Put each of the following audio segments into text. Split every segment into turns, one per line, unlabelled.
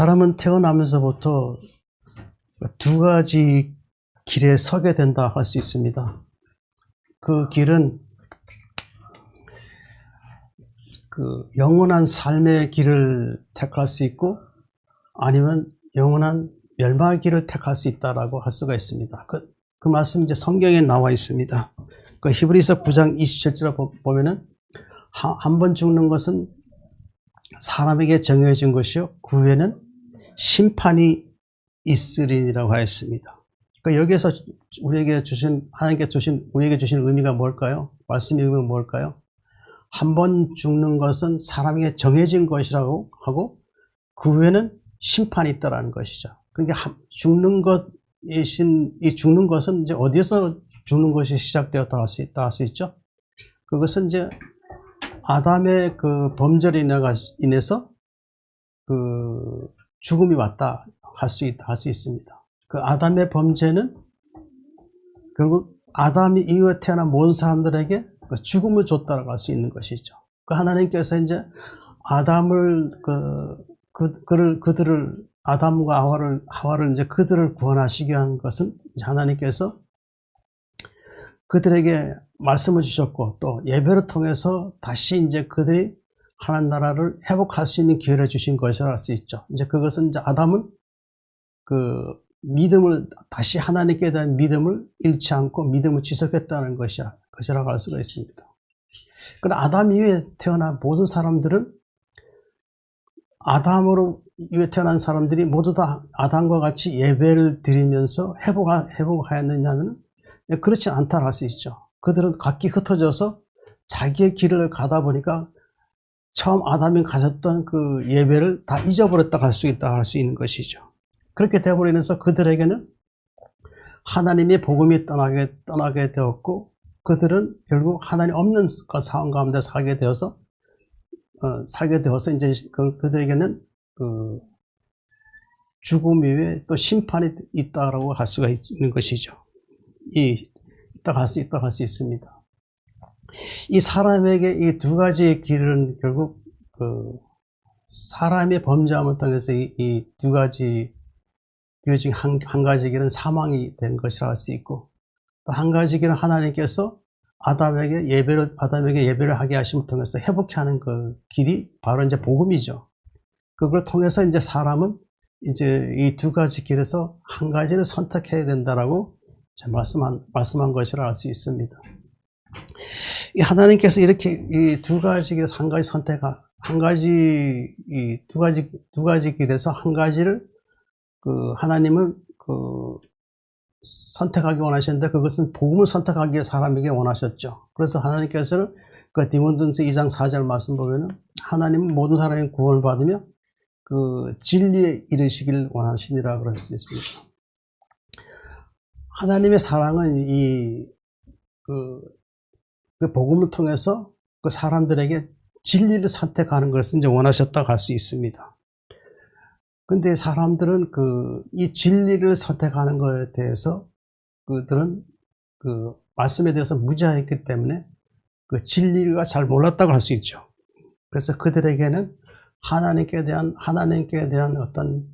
사람은 태어나면서부터 두 가지 길에 서게 된다 할 수 있습니다. 그 길은 영원한 삶의 길을 택할 수 있고 아니면 영원한 멸망의 길을 택할 수 있다라고 할 수가 있습니다. 그 말씀 이제 성경에 나와 있습니다. 히브리서 9장 27절에 보면은 한 번 죽는 것은 사람에게 정해진 것이요 그 후에는 심판이 있으리라고 하였습니다. 여기에서 하나님께 주신 우리에게 주신 의미가 뭘까요? 말씀의 의미가 뭘까요? 한 번 죽는 것은 사람에게 정해진 것이라고 하고 그 후에는 심판이 있다라는 것이죠. 그러니까 죽는 것은 이제 어디에서 죽는 것이 시작되었다 할 수 있다 할 수 있죠. 그것은 이제 아담의 그 범죄로 인해서 그 죽음이 왔다 할 수 있습니다. 그 아담의 범죄는 결국 아담이 이후에 태어난 모든 사람들에게 죽음을 줬다라고 할 수 있는 것이죠. 하나님께서 이제 아담을 아담과 하와를 이제 그들을 구원하시기 위한 것은 하나님께서 그들에게 말씀을 주셨고 또 예배를 통해서 다시 이제 그들이 하나님 나라를 회복할 수 있는 기회를 주신 것이라 할 수 있죠. 이제 그것은 이제 아담은 그 믿음을 다시 하나님께 대한 믿음을 잃지 않고 믿음을 지속했다는 것이라고 할 수가 있습니다. 그러나 아담 이후에 태어난 모든 사람들은 아담으로 이후에 태어난 사람들이 모두 다 아담과 같이 예배를 드리면서 회복하였느냐면 그렇지 않다고 할 수 있죠. 그들은 각기 흩어져서 자기의 길을 가다 보니까 처음 아담이 가졌던 그 예배를 다 잊어버렸다고 할 수 있는 것이죠. 그렇게 되어버리면서 그들에게는 하나님의 복음이 떠나게 되었고 그들은 결국 하나님 없는 상황 가운데 살게 되어서 이제 그들에게는 그 죽음 이후에 또 심판이 있다라고 할 수가 있는 것이죠. 있다고 할 수 있습니다. 이 사람에게 이 두 가지의 길은 결국 사람의 범죄함을 통해서 이 두 가지 길 중에 한 가지 길은 사망이 된 것이라 할 수 있고 또 한 가지 길은 하나님께서 아담에게 예배를 하게 하심을 통해서 회복케 하는 그 길이 바로 이제 복음이죠. 그걸 통해서 이제 사람은 이제 이 두 가지 길에서 한 가지를 선택해야 된다라고 말씀한 것이라 할 수 있습니다. 하나님께서 이렇게 이 두 가지 길에서 한 가지 두 가지 길에서 한 가지를 하나님은 선택하기 원하셨는데 그것은 복음을 선택하기 위해 사람에게 원하셨죠. 그래서 하나님께서는 디모데전서 2장 4절 말씀 보면은 하나님은 모든 사람이 구원을 받으며 진리에 이르시길 원하시니라 그럴 수 있습니다. 하나님의 사랑은 그 복음을 통해서 그 사람들에게 진리를 선택하는 것을 이제 원하셨다고 할 수 있습니다. 근데 사람들은 이 진리를 선택하는 것에 대해서 그들은 말씀에 대해서 무지했기 때문에 그 진리가 잘 몰랐다고 할 수 있죠. 그래서 그들에게는 하나님께 대한 어떤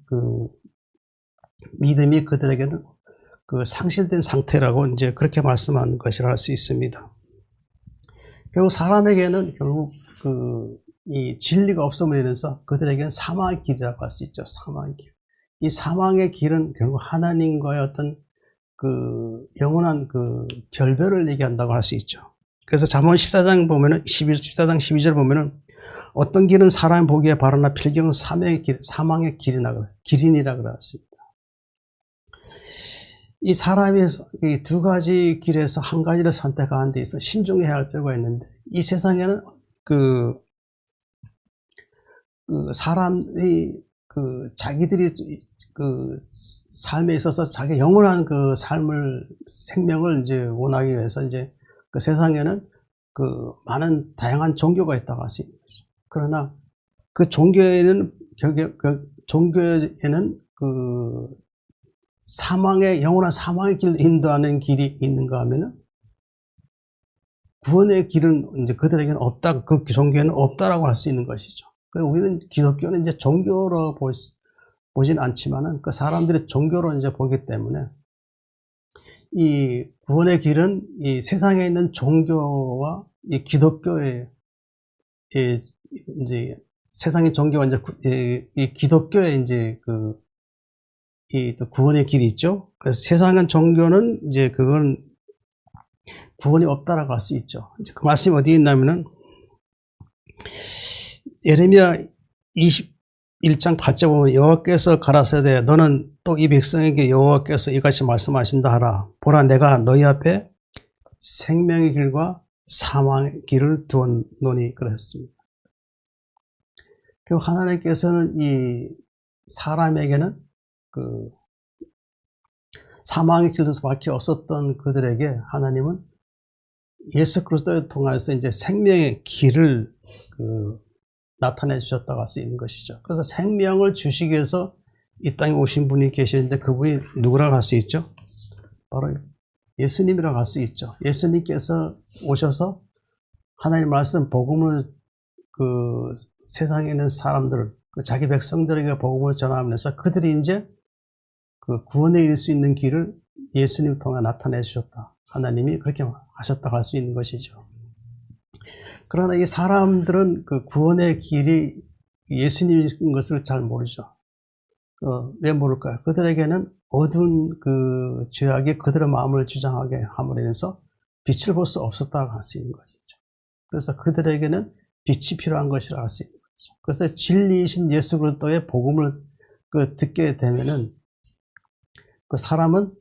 믿음이 그들에게는 상실된 상태라고 이제 그렇게 말씀한 것이라 할 수 있습니다. 결국 사람에게는 결국 이 진리가 없음으로 인해서 그들에게는 사망의 길이라고 할 수 있죠. 사망의 길. 이 사망의 길은 결국 하나님과의 어떤 영원한 결별을 얘기한다고 할 수 있죠. 그래서 잠언 14장 12절 보면은 어떤 길은 사람이 보기에 바르나 필경은 사망의 길이니라 그랬습니다. 이 사람이 이 두 가지 길에서 한 가지를 선택하는 데 있어 신중해야 할 필요가 있는데 이 세상에는 사람이 자기들이 삶에 있어서 자기 영원한 생명을 이제 원하기 위해서 이제 세상에는 많은 다양한 종교가 있다고 할 수 있는 거죠. 그러나 종교에는 영원한 사망의 길을 인도하는 길이 있는가 하면은 구원의 길은 이제 그들에게는 없다, 그 종교에는 없다라고 할 수 있는 것이죠. 그래서 우리는 기독교는 이제 종교로 보진 않지만은 그 사람들이 종교로 이제 보기 때문에 이 구원의 길은 이 세상에 있는 종교와 이 기독교의 이제 세상의 종교와 이제 이 기독교의 이제 이 또 구원의 길이 있죠. 그래서 세상의 종교는 이제 그건 구원이 없다라고 할 수 있죠. 그 말씀이 어디 있냐면은 예레미야 21장 8절 보면 여호와께서 가라사대 너는 또 이 백성에게 여호와께서 이같이 말씀하신다 하라. 보라 내가 너희 앞에 생명의 길과 사망의 길을 두었노니 그랬습니다. 그리고 하나님께서는 이 사람에게는 그 사망의 길도 밖에 없었던 그들에게 하나님은 예수 그리스도를 통해서 이제 생명의 길을 나타내 주셨다고 할 수 있는 것이죠. 그래서 생명을 주시기 위해서 이 땅에 오신 분이 계시는데 그분이 누구라고 할 수 있죠? 바로 예수님이라고 할 수 있죠. 예수님께서 오셔서 하나님 말씀 복음을 세상에 있는 사람들, 자기 백성들에게 복음을 전하면서 그들이 이제 구원에 이를 수 있는 길을 예수님 통해 나타내 주셨다. 하나님이 그렇게 하셨다고 할 수 있는 것이죠. 그러나 이 사람들은 구원의 길이 예수님인 것을 잘 모르죠. 왜 모를까요? 그들에게는 어두운 죄악이 그들의 마음을 주장하게 함으로 인해서 빛을 볼 수 없었다고 할 수 있는 것이죠. 그래서 그들에게는 빛이 필요한 것이라고 할 수 있는 것이죠. 그래서 진리이신 예수 그리스도의 복음을 듣게 되면은 그 사람은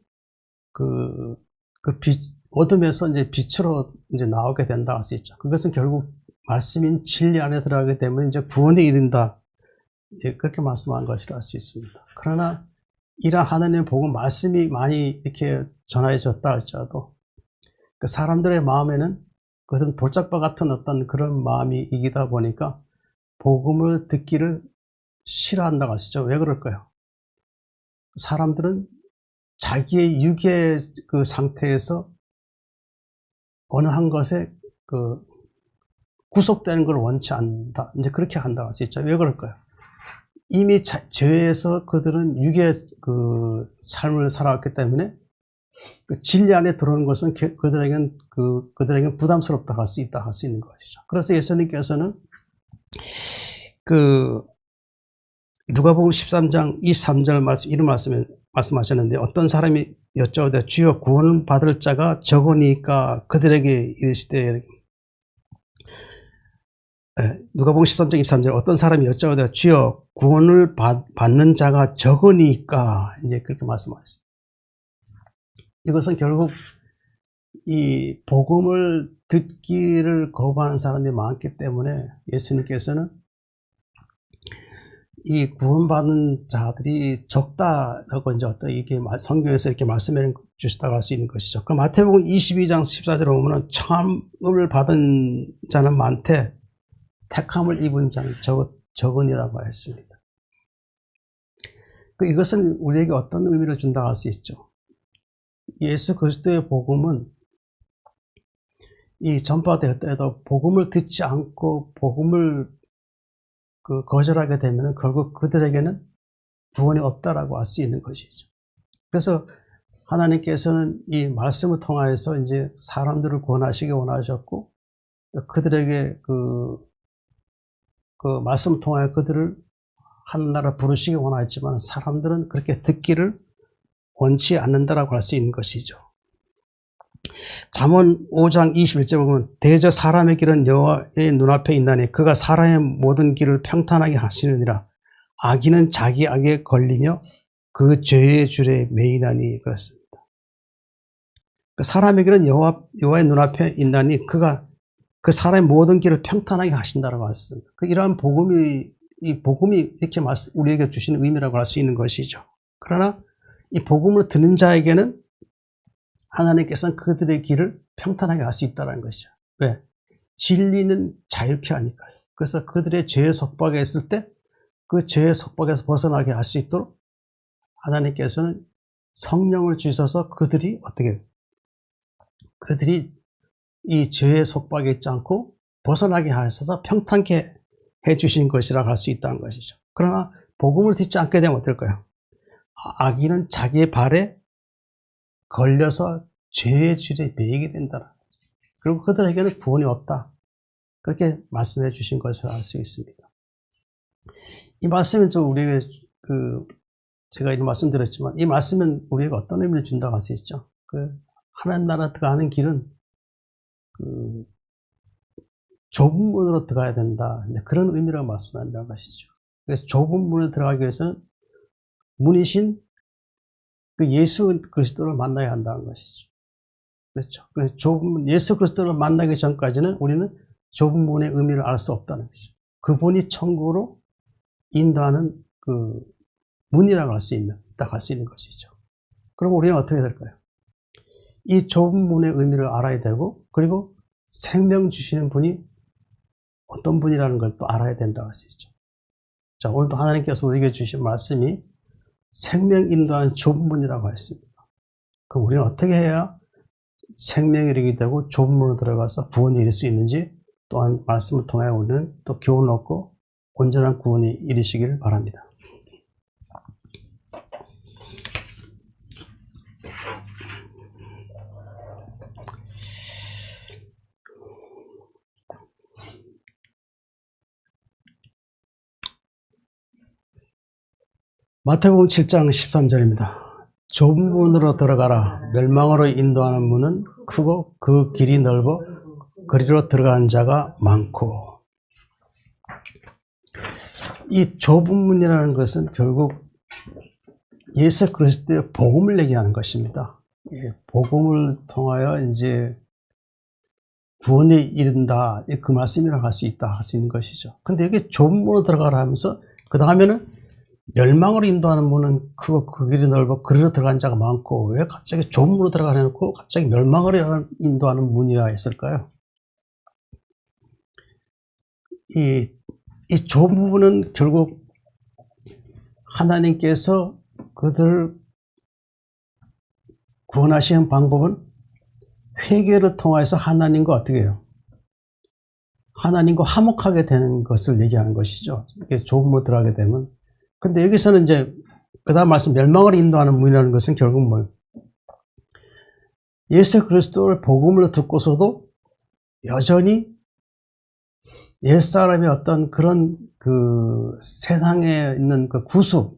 어둠에서 이제 빛으로 이제 나오게 된다고 할 수 있죠. 그것은 결국 말씀인 진리 안에 들어가게 되면 이제 구원에 이른다. 예, 그렇게 말씀한 것이라 할 수 있습니다. 그러나 이러한 하나님의 복음 말씀이 많이 이렇게 전해졌다 할지라도 그 사람들의 마음에는 그것은 돌짝바 같은 어떤 그런 마음이 이기다 보니까 복음을 듣기를 싫어한다고 하시죠. 왜 그럴까요? 사람들은 자기의 육의 상태에서 어느 한 것에 구속되는 걸 원치 않는다. 이제 그렇게 한다고 할 수 있죠. 왜 그럴까요? 이미 죄에서 그들은 육의 삶을 살아왔기 때문에 진리 안에 들어오는 것은 그들에겐 부담스럽다 할 수 있다 할 수 있는 것이죠. 그래서 예수님께서는 누가복음 13장 23절 이런 말씀하셨는데 어떤 사람이 여쭤오되 주여 구원 받을 자가 적으니까 그들에게 이르시되 누가복음 13장 23절 어떤 사람이 여쭤오되 주여 구원을 받는 자가 적으니까 이제 그렇게 말씀하셨습니다. 이것은 결국 이 복음을 듣기를 거부하는 사람들이 많기 때문에 예수님께서는 이 구원받는 자들이 적다라고 이제 이게 성경에서 이렇게 말씀해 주시다고 할 수 있는 것이죠. 그 마태복음 22장 14절에 보면은 청함을 받은 자는 많되 택함을 입은 자는 적으니라고 했습니다. 이것은 우리에게 어떤 의미를 준다고 할 수 있죠. 예수 그리스도의 복음은 이 전파되었더라도 복음을 듣지 않고 복음을 거절하게 되면 결국 그들에게는 구원이 없다라고 할 수 있는 것이죠. 그래서 하나님께서는 이 말씀을 통하여서 이제 사람들을 구원하시기 원하셨고 그들에게 그 말씀을 통하여 그들을 하나님나라 부르시기 원하였지만 사람들은 그렇게 듣기를 원치 않는다라고 할 수 있는 것이죠. 잠언 5장 21절 보면 대저 사람의 길은 여호와의 눈앞에 있나니 그가 사람의 모든 길을 평탄하게 하시느니라. 악인은 자기 악에 걸리며 그 죄의 줄에 매이나니 그렇습니다. 사람의 길은 여호와의 눈앞에 있나니 그가 그 사람의 모든 길을 평탄하게 하신다라고 했습니다. 이러한 이 복음이 이렇게 우리에게 주시는 의미라고 할 수 있는 것이죠. 그러나 이 복음을 듣는 자에게는 하나님께서는 그들의 길을 평탄하게 할 수 있다는 것이죠. 왜? 진리는 자유케 하니까요. 그래서 그들의 죄의 속박에 있을 때 그 죄의 속박에서 벗어나게 할 수 있도록 하나님께서는 성령을 주셔서 그들이 이 죄의 속박에 있지 않고 벗어나게 하셔서 평탄케 해주신 것이라고 할 수 있다는 것이죠. 그러나 복음을 듣지 않게 되면 어떨까요? 악인은 자기의 발에 걸려서 죄의 줄에 매이게 된다. 그리고 그들에게는 구원이 없다. 그렇게 말씀해 주신 것을 알 수 있습니다. 이 말씀은 좀 우리에게 제가 이런 말씀드렸지만 이 말씀은 우리에게 어떤 의미를 준다고 할 수 있죠. 하나님 나라 들어가는 길은 좁은 문으로 들어가야 된다. 그런 의미라고 말씀한다는 것이죠. 그래서 좁은 문에 들어가기 위해서는 문이신 예수 그리스도를 만나야 한다는 것이죠. 그렇죠. 그래서 좁은 문, 예수 그리스도를 만나기 전까지는 우리는 좁은 문의 의미를 알 수 없다는 것이죠. 그분이 천국으로 인도하는 문이라고 할 수 있는 것이죠. 그럼 우리는 어떻게 될까요? 이 좁은 문의 의미를 알아야 되고, 그리고 생명 주시는 분이 어떤 분이라는 걸 또 알아야 된다고 할 수 있죠. 자, 오늘도 하나님께서 우리에게 주신 말씀이 생명 인도하는 좁은 문이라고 했습니다. 그럼 우리는 어떻게 해야 생명이 이르게 되고 좁은 문으로 들어가서 구원이 이룰 수 있는지 또한 말씀을 통해 우리는 또 교훈을 얻고 온전한 구원이 이르시기를 바랍니다. 마태복음 7장 13절입니다. 좁은 문으로 들어가라. 멸망으로 인도하는 문은 크고 그 길이 넓어 그리로 들어가는 자가 많고. 이 좁은 문이라는 것은 결국 예수 그리스도의 복음을 얘기하는 것입니다. 복음을 통하여 이제 구원에 이른다. 그 말씀이라고 할 수 있다. 할 수 있는 것이죠. 근데 여기 좁은 문으로 들어가라 하면서 그 다음에는 멸망으로 인도하는 문은 크고 그 길이 넓어 그리로 들어간 자가 많고, 왜 갑자기 좁은 문으로 들어가려 놓고 갑자기 멸망으로 인도하는 문이라 했을까요? 이 좁은 문은 결국 하나님께서 그들을 구원하시는 방법은 회개를 통해서 하나님과 어떻게 해요? 하나님과 화목하게 되는 것을 얘기하는 것이죠. 이게 좁은 문으로 들어가게 되면. 근데 여기서는 이제 그 다음 말씀 멸망을 인도하는 문이라는 것은 결국 뭘? 예수 그리스도를 복음을 듣고서도 여전히 옛사람의 어떤 그런 세상에 있는 구습,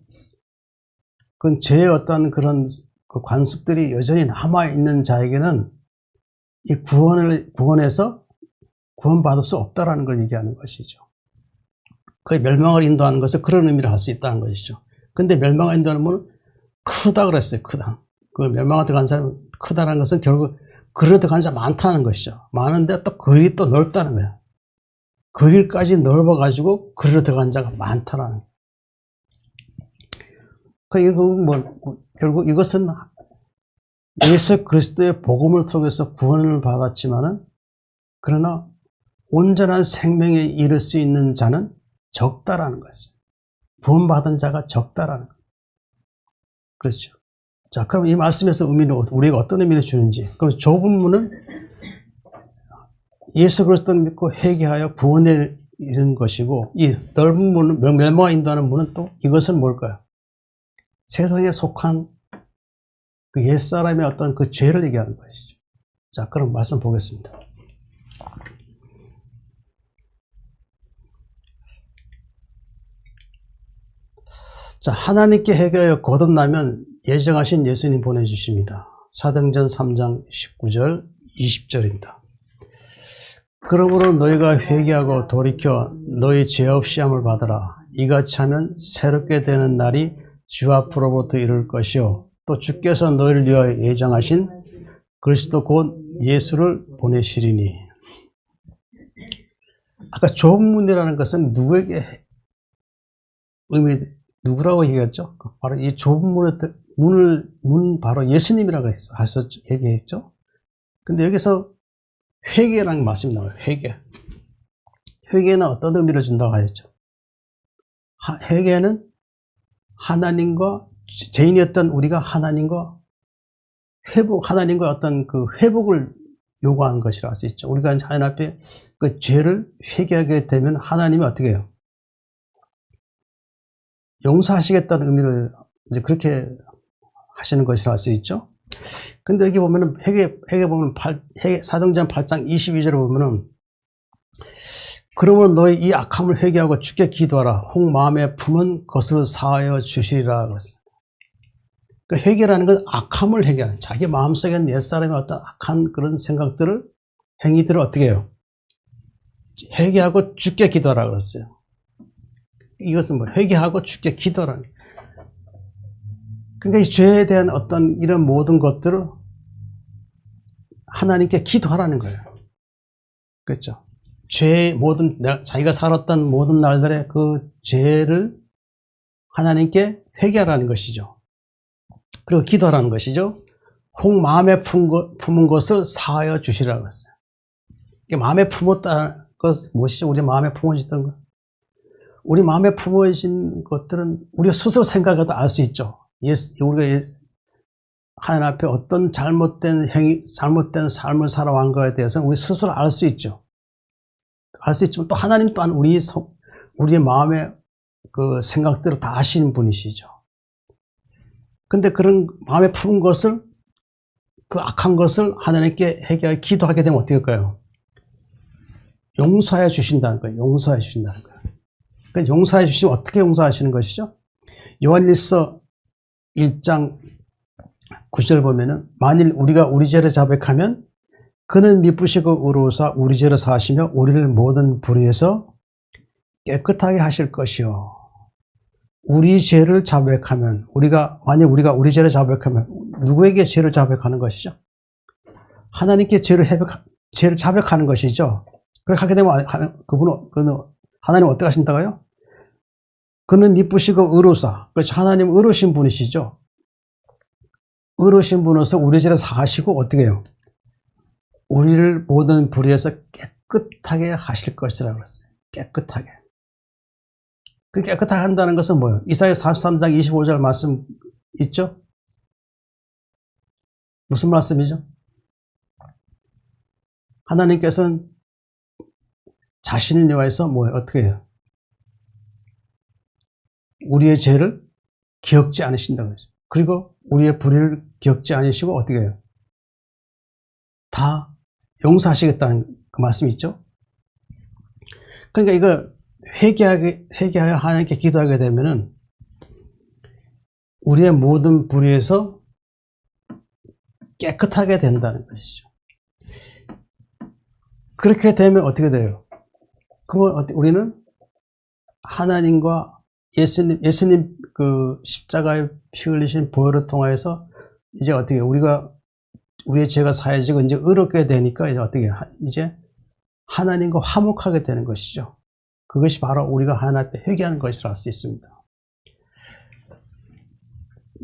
그 죄의 어떤 그런 관습들이 여전히 남아있는 자에게는 이 구원에서 구원받을 수 없다라는 걸 얘기하는 것이죠. 그 멸망을 인도하는 것을 그런 의미를 할 수 있다는 것이죠. 근데 멸망을 인도하는 분은 크다 그랬어요. 크다. 그 멸망을 들어간 사람은 크다는 것은 결국 그리로 들어간 사람 많다는 것이죠. 많은데 또 그 길이 또 넓다는 거예요. 그 길까지 넓어가지고 그리로 들어간 자가 많다라는 거예요. 결국 이것은 예수 그리스도의 복음을 통해서 구원을 받았지만은, 그러나 온전한 생명에 이를 수 있는 자는 적다라는 거죠. 구원받은 자가 적다라는 거죠. 그렇죠. 자, 그럼 이 말씀에서 의미는 우리가 어떤 의미를 주는지. 그럼 좁은 문은 예수 그리스도를 믿고 회개하여 구원에 이르는 것이고, 이 넓은 문은, 멸망을 인도하는 문은 또 이것은 뭘까요? 세상에 속한 그 옛사람의 어떤 그 죄를 얘기하는 것이죠. 자, 그럼 말씀 보겠습니다. 자, 하나님께 회개하여 거듭나면 예정하신 예수님 보내주십니다. 사도행전 3장 19절 20절입니다. 그러므로 너희가 회개하고 돌이켜 너희 죄 없이 함을 받으라. 이같이 하면 새롭게 되는 날이 주 앞으로부터 이룰 것이요 또 주께서 너희를 위하여 예정하신 그리스도 곧 예수를 보내시리니. 아까 좁은 문이라는 것은 누구에게 누구라고 얘기했죠? 바로 이 좁은 문은 바로 예수님이라고 얘기했죠? 근데 여기서 회개라는 말씀이 나와요. 회개는 어떤 의미를 준다고 하였죠? 회개는 하나님과, 죄인이었던 우리가 하나님과 어떤 그 회복을 요구하는 것이라 할 수 있죠. 우리가 하나님 앞에 그 죄를 회개하게 되면 하나님이 어떻게 해요? 용서하시겠다는 의미를 이제 그렇게 하시는 것이라 할 수 있죠. 근데 여기 보면은 회개 보면 사도행전 8장 22절에 보면은 그러면 너희 이 악함을 회개하고 주께 기도하라. 혹 마음에 품은 것을 사하여 주시리라 그랬습니다. 그 회개라는 건 악함을 회개하는, 자기 마음속에 있는 옛사람의 어떤 악한 그런 생각들을, 행위들을 어떻게 해요? 회개하고 주께 기도하라 그랬어요. 이것은 뭐 회개하고 주께 기도하라는. 그러니까 이 죄에 대한 어떤 이런 모든 것들을 하나님께 기도하라는 거예요. 그렇죠? 죄의 모든, 자기가 살았던 모든 날들의 그 죄를 하나님께 회개하라는 것이죠. 그리고 기도하라는 것이죠. 혹 마음에 품은 것을 사하여 주시라고 했어요. 마음에 품었다는 것 무엇이죠? 우리 마음에 품어졌던 것. 우리 마음에 품어진 것들은 우리가 스스로 생각해도 알 수 있죠. 우리가 하나님 앞에 어떤 잘못된 잘못된 삶을 살아온 거에 대해서는 우리 스스로 알 수 있죠. 알 수 있지만 또 하나님 또한 우리의 마음의 그 생각들을 다 아시는 분이시죠. 근데 그런 마음에 품은 것을, 그 악한 것을 하나님께 회개하여 기도하게 되면 어떻게 할까요? 용서해 주신다는 거예요. 용서해 주신다는 거예요. 그러니까 용서해 주시면 어떻게 용서하시는 것이죠? 요한일서 1장 9절 보면은 만일 우리가 우리 죄를 자백하면 그는 미쁘시고 의로우사 우리 죄를 사하시며 우리를 모든 불의에서 깨끗하게 하실 것이요. 우리 죄를 자백하면, 만약 우리가 우리 죄를 자백하면 누구에게 죄를 자백하는 것이죠? 하나님께 죄를 자백하는 것이죠. 그렇게 하게 되면 하나님 어떻게 하신다고요? 그는 미쁘시고 의로우사. 그렇죠. 하나님 의로우신 분이시죠. 의로우신 분으로서 우리 죄를 사하시고 어떻게 해요? 우리를 모든 불의에서 깨끗하게 하실 것이라고 했어요. 깨끗하게. 그 깨끗하게 한다는 것은 뭐예요? 이사야 43장 25절 말씀 있죠? 무슨 말씀이죠? 하나님께서는 자신을 위하여서 뭐예요? 어떻게 해요? 우리의 죄를 기억지 않으신다고 했어요. 그리고 우리의 불의를 기억지 않으시고 어떻게 해요? 다 용서하시겠다는 그 말씀이 있죠? 그러니까 이거 회개하여 하나님께 기도하게 되면은 우리의 모든 불의에서 깨끗하게 된다는 것이죠. 그렇게 되면 어떻게 돼요? 그러면 우리는 하나님과 예수님 그 십자가에 피 흘리신 보혈을 통하여서 이제 어떻게 우리의 죄가 사해지고 이제 의롭게 되니까 이제 어떻게 이제 하나님과 화목하게 되는 것이죠. 그것이 바로 우리가 하나님 앞에 회개하는 것이라 할 수 있습니다.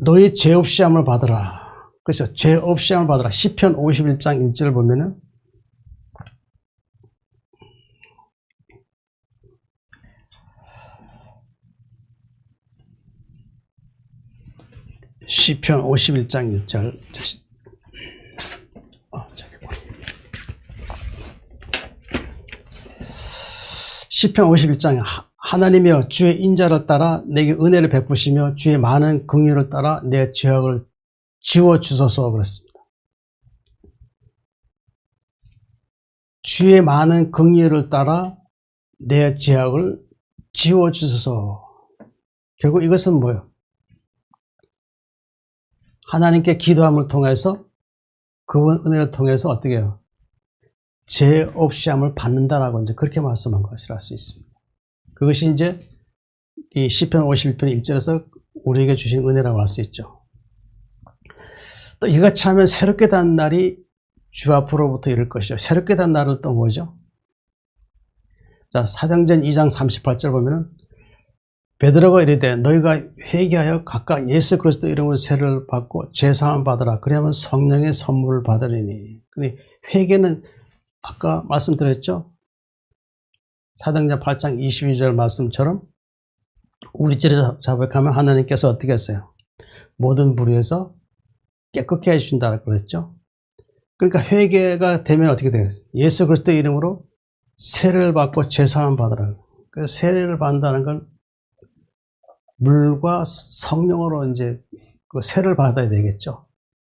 너희 죄 없이 함을 받으라. 그래서 죄 없이 함을 받으라. 시편 51장 1절을 보면은 시편 51장 1절 시편 51장 하나님이여 주의 인자를 따라 내게 은혜를 베푸시며 주의 많은 긍휼을 따라 내 죄악을 지워주소서 그랬습니다. 주의 많은 긍휼을 따라 내 죄악을 지워주소서. 결국 이것은 뭐예요? 하나님께 기도함을 통해서 그분 은혜를 통해서 어떻게 해요? 죄 없이 함을 받는다라고 이제 그렇게 말씀한 것이라 할 수 있습니다. 그것이 이제 이 시편 51편 1절에서 우리에게 주신 은혜라고 할 수 있죠. 또 이같이 하면 새롭게 단 날이 주 앞으로부터 이를 것이죠. 새롭게 단 날은 또 뭐죠? 자, 사도행전 2장 38절 보면은 베드로가 이르되 너희가 회개하여 각각 예수 그리스도 이름으로 세례를 받고 죄사함을 받으라. 그러면 성령의 선물을 받으리니. 근데 회개는 아까 말씀드렸죠? 사도행전 8장 22절 말씀처럼 우리 죄를 자백하면 하나님께서 어떻게 했어요? 모든 불의에서 깨끗게 해주신다고 그랬죠? 그러니까 회개가 되면 어떻게 돼요? 예수 그리스도 이름으로 세례를 받고 죄사함을 받으라. 그래서 세례를 받는다는 건 물과 성령으로 이제 그 세를 받아야 되겠죠.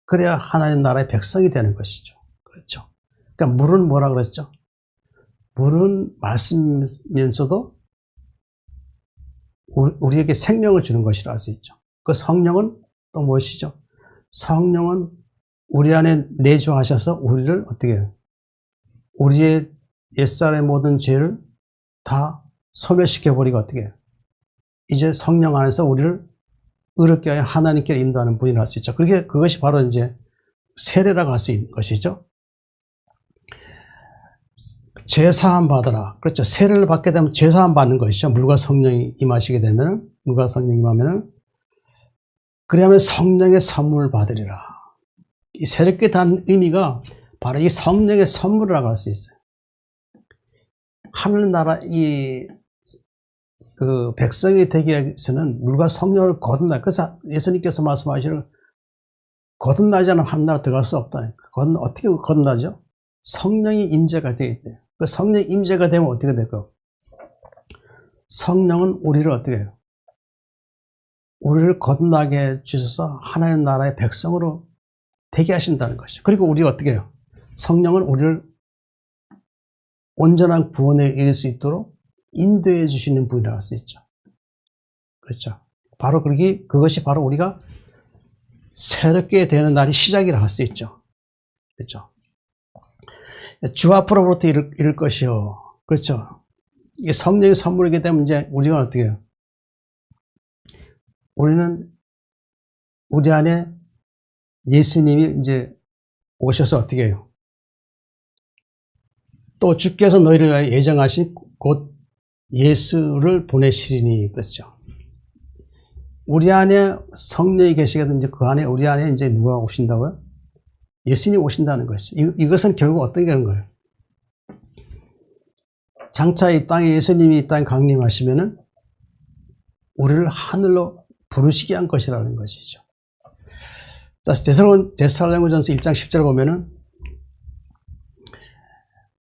그래야 하나님 나라의 백성이 되는 것이죠. 그렇죠. 그러니까 물은 뭐라 그랬죠? 물은 말씀이면서도 우리에게 생명을 주는 것이라 할 수 있죠. 그 성령은 또 무엇이죠? 성령은 우리 안에 내주하셔서 우리를 어떻게 해요? 우리의 옛사람의 모든 죄를 다 소멸시켜버리고 어떻게 해요? 이제 성령 안에서 우리를 의롭게 하여 하나님께 인도하는 분이라 할 수 있죠. 그것이 바로 이제 세례라고 할 수 있는 것이죠. 죄사함 받으라. 그렇죠. 세례를 받게 되면 죄사함 받는 것이죠. 물과 성령이 임하시게 되면, 물과 성령이 임하면은, 그리하면 성령의 선물을 받으리라. 이 새롭게 단 의미가 바로 이 성령의 선물이라고 할 수 있어요. 하늘나라 그 백성이 되기 위해서는 물과 성령을 거듭나. 그래서 예수님께서 말씀하시는 거듭나지 않으면 하늘나라 들어갈 수 없다. 어떻게 거듭나죠? 성령이 임재가 되어 있대요. 그 성령 임재가 되면 어떻게 될까요? 성령은 우리를 어떻게 해요? 우리를 거듭나게 해 주셔서 하나님 나라의 백성으로 되게 하신다는 것이죠. 그리고 우리가 어떻게 해요? 성령은 우리를 온전한 구원에 이를 수 있도록 인도해 주시는 분이라고 할 수 있죠. 그렇죠. 바로 그것이 바로 우리가 새롭게 되는 날이 시작이라 할 수 있죠. 그렇죠. 주 앞으로부터 이룰 것이요. 그렇죠. 이게 성령의 선물이기 때문에 이제 우리가 어떻게 해요? 우리는 우리 안에 예수님이 이제 오셔서 어떻게 해요? 또 주께서 너희를 위하여 예정하신 곧 예수를 보내시리니, 그렇죠. 우리 안에 성령이 계시게 되면 이제 그 안에 우리 안에 이제 누가 오신다고요? 예수님 오신다는 것이죠. 이것은 결국 어떤 게 하는 거예요? 장차 이 땅에 예수님이 이 땅에 강림하시면은 우리를 하늘로 부르시게 한 것이라는 것이죠. 자, 데살로니가전서 1장 10절 보면은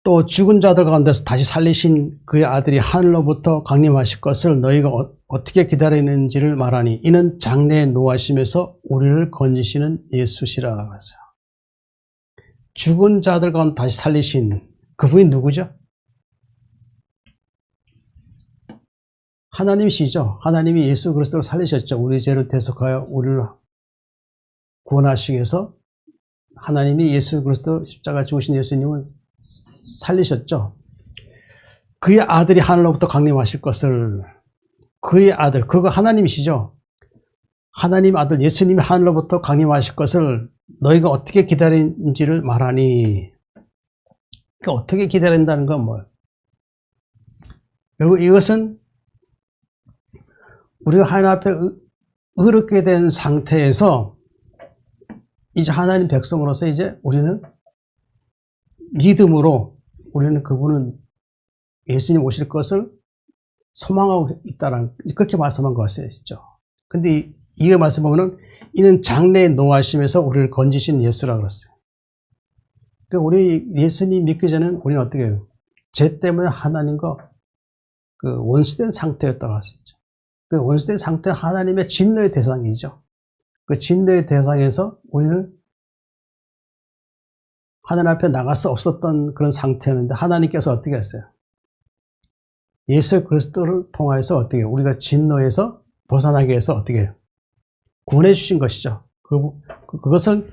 또 죽은 자들 가운데서 다시 살리신 그의 아들이 하늘로부터 강림하실 것을 너희가 어떻게 기다리는지를 말하니 이는 장래에 노하심에서 우리를 건지시는 예수시라 하세요. 죽은 자들 가운데 다시 살리신 그분이 누구죠? 하나님이시죠. 하나님이 예수 그리스도를 살리셨죠. 우리 죄를 대속하여 우리를 구원하시기 위해서 하나님이 예수 그리스도 십자가 죽으신 예수님을 살리셨죠. 그의 아들이 하늘로부터 강림하실 것을, 그의 아들, 그거 하나님이시죠. 하나님 아들 예수님이 하늘로부터 강림하실 것을 너희가 어떻게 기다리는지를 말하니, 그러니까 어떻게 기다린다는 건 뭐예요? 결국 이것은 우리가 하나님 앞에 의롭게 된 상태에서 이제 하나님 백성으로서 이제 우리는 믿음으로 우리는 그분은 예수님 오실 것을 소망하고 있다는, 그렇게 말씀한 것이죠. 근데 이게 말씀하면은 이는 장래에 노하심에서 우리를 건지신 예수라고 그랬어요. 그러니까 우리 예수님 믿기 전에는 우리는 어떻게 해요? 죄 때문에 하나님과 그 원수된 상태였다고 할 수 있죠. 그 원수된 상태 하나님의 진노의 대상이죠. 그 진노의 대상에서 우리는 하나님 앞에 나갈 수 없었던 그런 상태였는데 하나님께서 어떻게 했어요? 예수 그리스도를 통해서 어떻게 해요? 우리가 진노에서 벗어나게 해서 어떻게 해요? 구원해 주신 것이죠. 그것을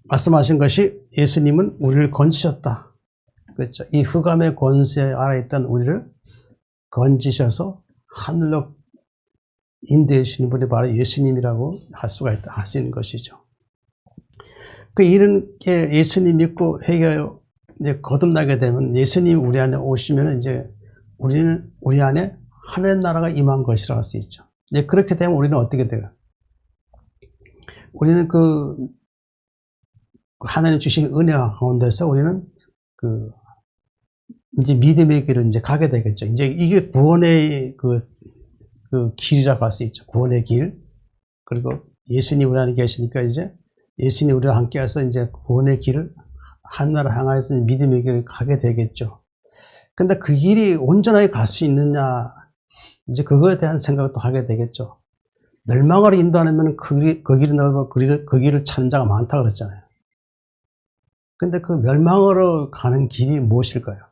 말씀하신 것이 예수님은 우리를 건지셨다. 그렇죠. 이 흑암의 권세 아래 있던 우리를 건지셔서 하늘로 인도해 주시는 분이 바로 예수님이라고 할 수가 있다. 할 수 있는 것이죠. 그 이렇게 예수님 믿고 회개하여 이제 거듭나게 되면 예수님 우리 안에 오시면 이제 우리는 우리 안에 하나님 나라가 임한 것이라 할 수 있죠. 이제 그렇게 되면 우리는 어떻게 돼요? 우리는 그 하나님 주신 은혜 가운데서 우리는 그 이제 믿음의 길을 이제 가게 되겠죠. 이제 이게 구원의 그 길이라고 할 수 있죠. 구원의 길. 그리고 예수님 우리 안에 계시니까 이제 예수님 우리와 함께 해서 이제 구원의 길을 하나님을 향하여서 믿음의 길을 가게 되겠죠. 근데 그 길이 온전하게 갈 수 있느냐, 이제 그거에 대한 생각도 하게 되겠죠. 멸망을 인도하려면 그 길이 넓어 그 길을 찾는 자가 많다고 그랬잖아요. 근데 그 멸망으로 가는 길이 무엇일까요?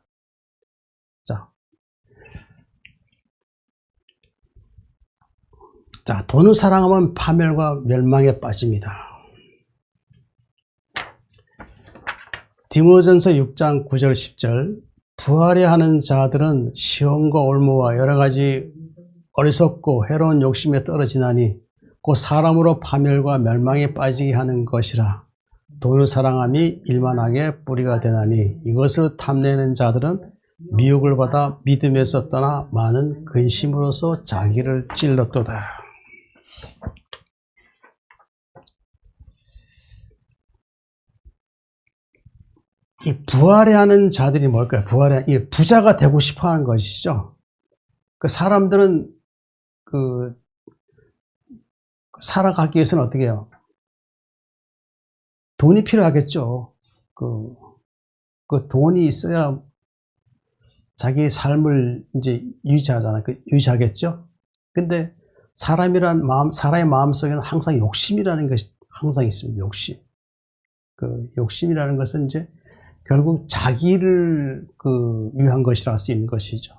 자, 돈을 사랑하면 파멸과 멸망에 빠집니다. 디모전서 6장 9절 10절 부하려 하는 자들은 시험과 올무와 여러 가지 어리석고 해로운 욕심에 떨어지나니 곧 사람으로 파멸과 멸망에 빠지게 하는 것이라. 돈을 사랑함이 일만하게 뿌리가 되나니 이것을 탐내는 자들은 미혹을 받아 믿음에서 떠나 많은 근심으로서 자기를 찔렀도다. 이 부활해하는 자들이 뭘까요? 이 부자가 되고 싶어하는 것이죠. 그 사람들은 살아가기 위해서는 어떻게 해요? 돈이 필요하겠죠. 그 돈이 있어야 자기 삶을 이제 유지하잖아요. 유지하겠죠. 근데 사람의 마음 속에는 항상 욕심이라는 것이 항상 있습니다. 욕심. 욕심이라는 것은 이제 결국 자기를 위한 것이라 할 수 있는 것이죠.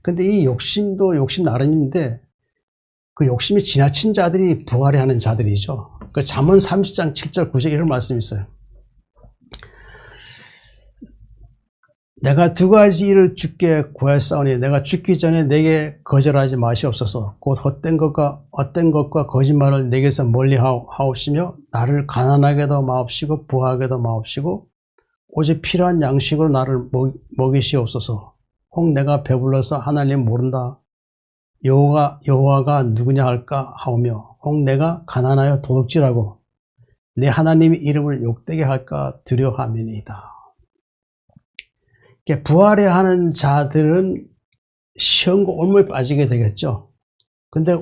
근데 이 욕심도 욕심 나름인데 그 욕심이 지나친 자들이 부활해 하는 자들이죠. 그 잠언 30장 7절 9절 이런 말씀이 있어요. 내가 두 가지 일을 주께 구하였사오니 내가 죽기 전에 내게 거절하지 마시옵소서. 곧 헛된 것과 거짓말을 내게서 멀리 하옵시며 나를 가난하게도 마옵시고 부하게도 마옵시고 오직 필요한 양식으로 나를 먹이시옵소서. 혹 내가 배불러서 하나님 모른다. 여호와가 누구냐 할까 하오며 혹 내가 가난하여 도둑질하고 내 하나님의 이름을 욕되게 할까 두려워함이니이다. 부활해야 하는 자들은 시험과 올무에 빠지게 되겠죠. 근데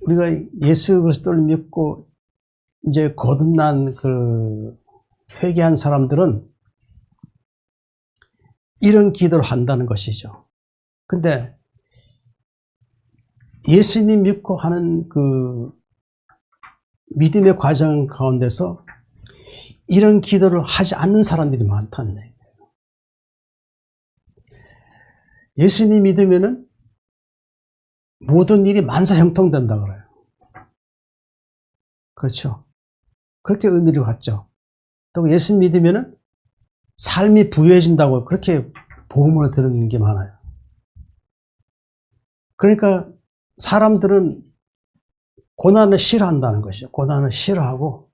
우리가 예수 그리스도를 믿고 이제 거듭난 회개한 사람들은 이런 기도를 한다는 것이죠. 근데 예수님 믿고 하는 믿음의 과정 가운데서 이런 기도를 하지 않는 사람들이 많다는 얘기예요. 예수님 믿으면은 모든 일이 만사형통된다 그래요. 그렇죠. 그렇게 의미를 갖죠. 또 예수님 믿으면은 삶이 부유해진다고 그렇게 복음을 들은 게 많아요. 그러니까 사람들은 고난을 싫어한다는 것이죠. 고난을 싫어하고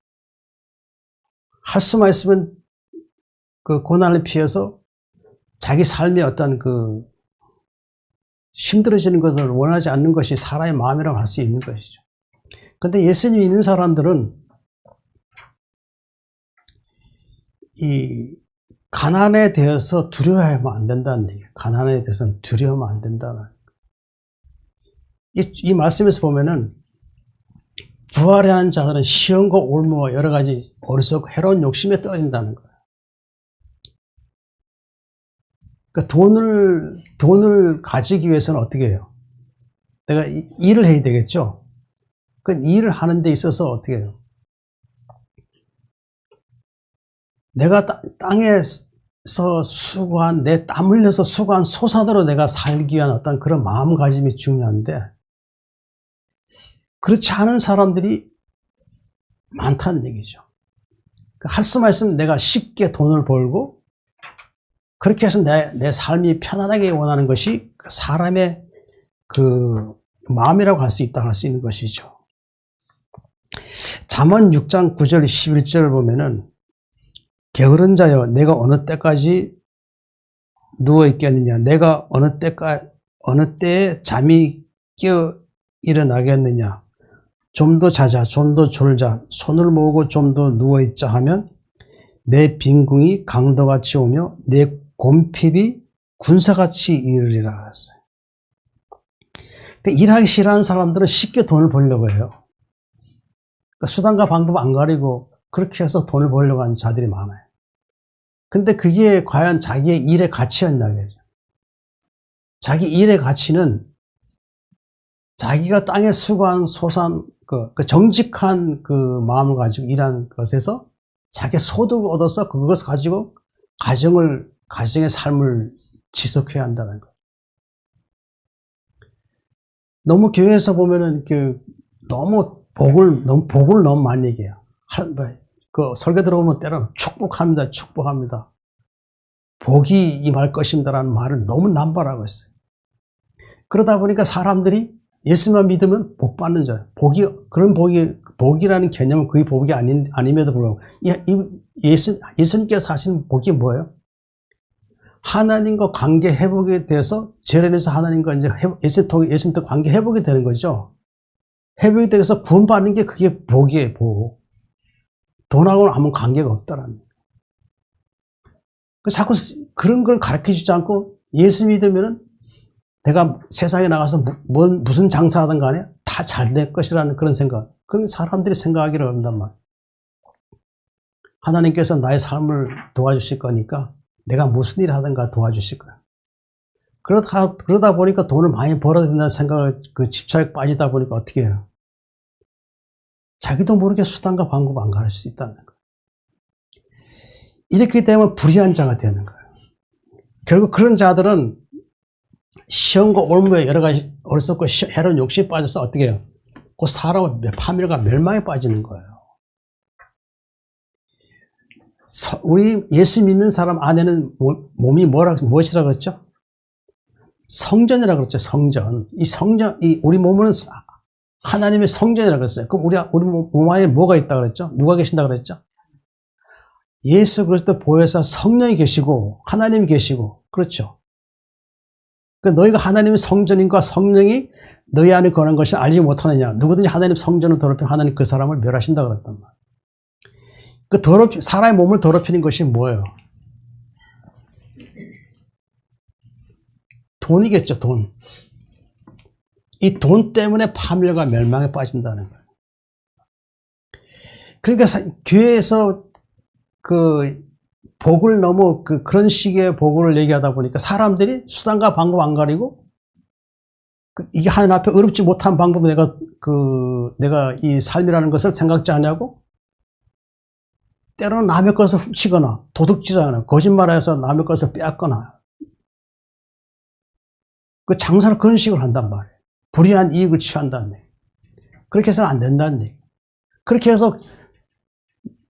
할 수만 있으면 그 고난을 피해서 자기 삶의 어떤 힘들어지는 것을 원하지 않는 것이 사람의 마음이라고 할 수 있는 것이죠. 그런데 예수님 믿는 사람들은 이 가난에 대해서 두려워하면 안 된다는 얘기예요. 가난에 대해서는 두려워하면 안 된다는. 이 말씀에서 보면은 부활하는 자들은 시험과 올무와 여러 가지 어리석고 해로운 욕심에 떨어진다는 거예요. 그러니까 돈을 가지기 위해서는 어떻게 해요? 내가 일을 해야 되겠죠? 그 일을 하는 데 있어서 어떻게 해요? 내가 땅에서 수고한, 내 땀 흘려서 수고한 소산으로 내가 살기 위한 어떤 그런 마음가짐이 중요한데, 그렇지 않은 사람들이 많다는 얘기죠. 할 수만 있으면 내가 쉽게 돈을 벌고, 그렇게 해서 내 삶이 편안하게 원하는 것이 사람의 마음이라고 할 수 있다고 할 수 있는 것이죠. 잠언 6장 9절 11절을 보면은 게으른 자여 내가 어느 때까지 누워 있겠느냐 내가 어느 때에 잠이 깨어 일어나겠느냐 좀 더 자자 좀 더 졸자 손을 모으고 좀 더 누워 있자 하면 내 빈궁이 강도같이 오며 내 곰핍이 군사같이 이르리라 했어요. 그러니까 일하기 싫어하는 사람들은 쉽게 돈을 벌려고 해요. 그러니까 수단과 방법 안 가리고 그렇게 해서 돈을 벌려고 하는 자들이 많아요. 근데 그게 과연 자기의 일의 가치였냐, 그죠? 자기 일의 가치는 자기가 땅에 수고한 소산, 그 정직한 그 마음을 가지고 일한 것에서 자기 소득을 얻어서 그것을 가지고 가정의 삶을 지속해야 한다는 거. 너무 교회에서 보면은 너무 복을 너무 많이 얘기해요. 그 설교 들어보면 때로는 축복합니다, 축복합니다. 복이 임할 것입니다라는 말을 너무 남발하고 있어요. 그러다 보니까 사람들이 예수만 믿으면 복 받는 줄. 복이라는 개념은 거의 복이 아님에도 불구하고, 예수님께서 하시는 복이 뭐예요? 하나님과 관계 회복에 대해서, 죄를 인해서 하나님과 이제 예수님과 관계 회복이 되는 거죠. 회복이 되어서 구원받는 게 그게 복이에요, 복. 돈하고는 아무 관계가 없다라는 거예요. 자꾸 그런 걸 가르쳐 주지 않고, 예수 믿으면은 내가 세상에 나가서 무슨 장사하든 간에 다 잘 될 것이라는 그런 생각. 그런 사람들이 생각하기를 어렵단 말이에요. 하나님께서 나의 삶을 도와주실 거니까 내가 무슨 일을 하든가 도와주실 거야. 그러다 보니까 돈을 많이 벌어야 된다는 생각을 집착에 빠지다 보니까 어떻게 해요? 자기도 모르게 수단과 방법 안 가르칠 수 있다는 거예요. 이렇게 되면 불의한 자가 되는 거예요. 결국 그런 자들은 시험과 올무에 여러 가지 어리석고 해로운 욕심에 빠져서 어떻게 해요? 그 사람은 파멸과 멸망에 빠지는 거예요. 우리 예수 믿는 사람 안에는 몸이 무엇이라 그랬죠? 성전이라 그랬죠, 성전. 우리 몸은 하나님의 성전이라 그랬어요. 그럼 우리 몸 안에 뭐가 있다 그랬죠? 누가 계신다 그랬죠? 예수 그리스도 보혜사 성령이 계시고, 하나님이 계시고, 그렇죠. 너희가 하나님의 성전인과 성령이 너희 안에 거하는 것을 알지 못하느냐. 누구든지 하나님 성전을 더럽히면 하나님 그 사람을 멸하신다 그랬단 말이에요. 사람의 몸을 더럽히는 것이 뭐예요? 돈이겠죠, 돈. 이 돈 때문에 파멸과 멸망에 빠진다는 거예요. 그러니까 교회에서 복을 너무 그런 식의 복을 얘기하다 보니까 사람들이 수단과 방법 안 가리고, 이게 하나님 앞에 어렵지 못한 방법을 내가 이 삶이라는 것을 생각지 않냐고, 때로는 남의 것을 훔치거나 도둑질하거나 거짓말해서 남의 것을 빼앗거나, 그 장사를 그런 식으로 한단 말이에요. 불이한 이익을 취한다는 얘기예요. 그렇게 해서는 안 된다는 얘기예요. 그렇게 해서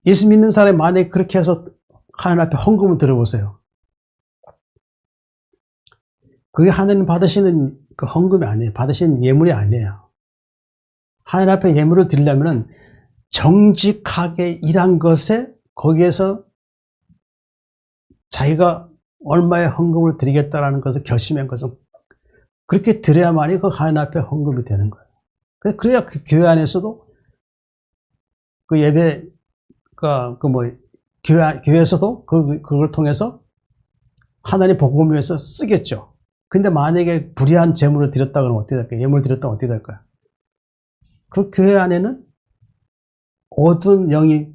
예수 믿는 사람이 만약에 그렇게 해서 하나님 앞에 헌금을 드려보세요. 그게 하나님 받으시는 그 헌금이 아니에요. 받으시는 예물이 아니에요. 하나님 앞에 예물을 드리려면 정직하게 일한 것에 거기에서 자기가 얼마의 헌금을 드리겠다라는 것을 결심한 것은 그렇게 드려야만이 그 하나님 앞에 헌금이 되는 거예요. 그래야 그 교회 안에서도 그 예배, 교회에서도 그걸 통해서 하나님 복음을 위해서 쓰겠죠. 근데 만약에 불의한 재물을 드렸다 그러면 어떻게 될까요? 예물을 드렸다면 어떻게 될까요? 그 교회 안에는 어두운 영이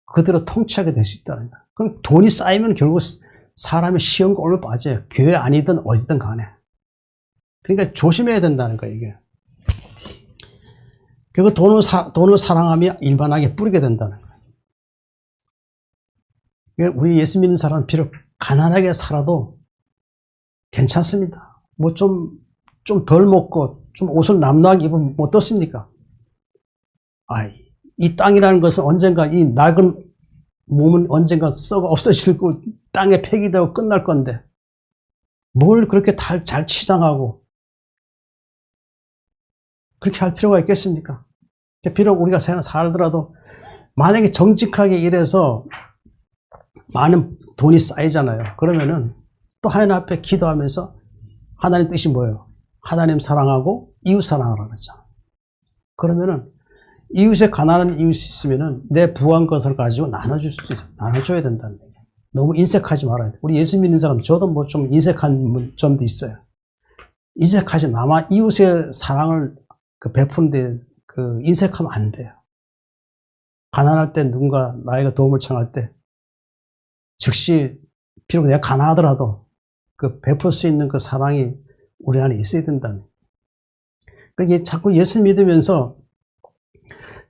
그대로 통치하게 될 수 있다는 거예요. 그럼 돈이 쌓이면 결국 사람이 시험과 올무에 빠져요. 교회 아니든 어디든 간에. 그러니까 조심해야 된다는 거예요, 이게. 그리고 돈을 사랑하며 일반하게 뿌리게 된다는 거예요. 우리 예수 믿는 사람은 비록 가난하게 살아도 괜찮습니다. 뭐 좀 덜 먹고 좀 옷을 남루하게 입으면 어떻습니까? 이 땅이라는 것은 언젠가 이 낡은 몸은 언젠가 썩어 없어지고 땅에 폐기되고 끝날 건데 뭘 그렇게 잘 치장하고 그렇게 할 필요가 있겠습니까? 비록 우리가 살더라도 만약에 정직하게 일해서 많은 돈이 쌓이잖아요. 그러면은 또 하나님 앞에 기도하면서 하나님 뜻이 뭐예요? 하나님 사랑하고 이웃 사랑하라 그러죠. 그러면은 이웃에 가난한 이웃이 있으면은 내 부한 것을 가지고 나눠줄 수 있어요. 나눠줘야 된다는 얘기예요. 너무 인색하지 말아야 돼요. 우리 예수 믿는 사람, 저도 뭐 좀 인색한 점도 있어요. 인색하지, 남아 이웃의 사랑을 베푸는데 인색하면 안 돼요. 가난할 때 누군가 나에게 도움을 청할 때 즉시 비록 내가 가난하더라도 베풀 수 있는 그 사랑이 우리 안에 있어야 된다는. 그러니까 자꾸 예수 믿으면서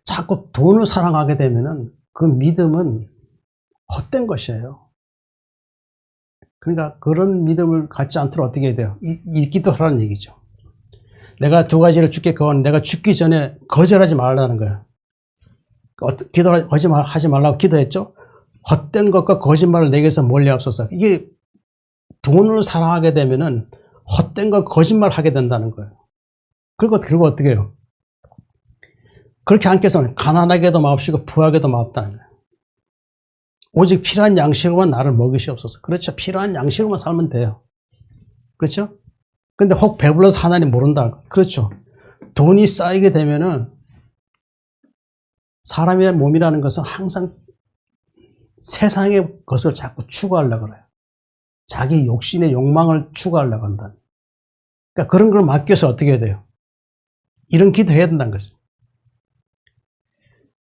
자꾸 돈을 사랑하게 되면은 그 믿음은 헛된 것이에요. 그러니까 그런 믿음을 갖지 않도록 어떻게 해야 돼요? 이 기도하라는 얘기죠. 내가 두 가지를 주께 구하는, 내가 죽기 전에 거절하지 말라는 거예요. 거짓말하지 말라고 기도했죠. 헛된 것과 거짓말을 내게서 멀리하옵소서. 이게 돈을 사랑하게 되면은 헛된 것 거짓말 하게 된다는 거예요. 그리고 어떻게 해요? 그렇게 않게 해서는 가난하게도 마옵시고 부하게도 마옵다는 거예요. 오직 필요한 양식으로만 나를 먹이시옵소서. 그렇죠. 필요한 양식으로만 살면 돼요. 그렇죠? 근데 혹 배불러서 하나님 모른다. 그렇죠. 돈이 쌓이게 되면은 사람의 몸이라는 것은 항상 세상의 것을 자꾸 추구하려고 그래요. 자기 욕심의 욕망을 추구하려고 한다. 그러니까 그런 걸 맡겨서 어떻게 해야 돼요? 이런 기도 해야 된다는 거죠.